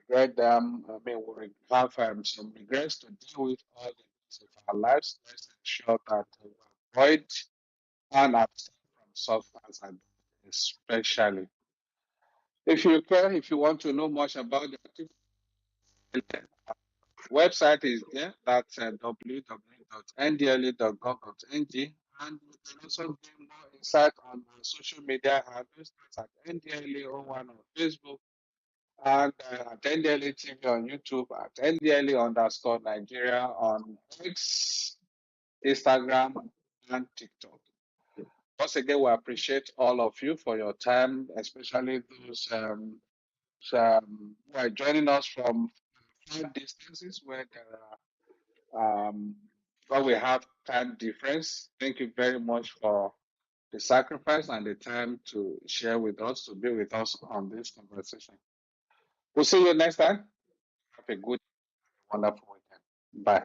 regret them. I mean, we have some regrets to deal with all the days of our lives. Let's ensure that we avoid and abstain from substance abuse, especially. If you care, if you want to know much about the activity, website is there. That's www.ndle.gov.ng. And you can also gain more insight on our social media handles. That's at NDLE01 on Facebook and at NDLE TV on YouTube, at NDLE_Nigeria on X, Instagram, and TikTok. Once again, we appreciate all of you for your time, especially those who are joining us from far distances where there are where we have time difference. Thank you very much for the sacrifice and the time to share with us, to be with us on this conversation. We'll see you next time. Have a good, wonderful weekend. Bye.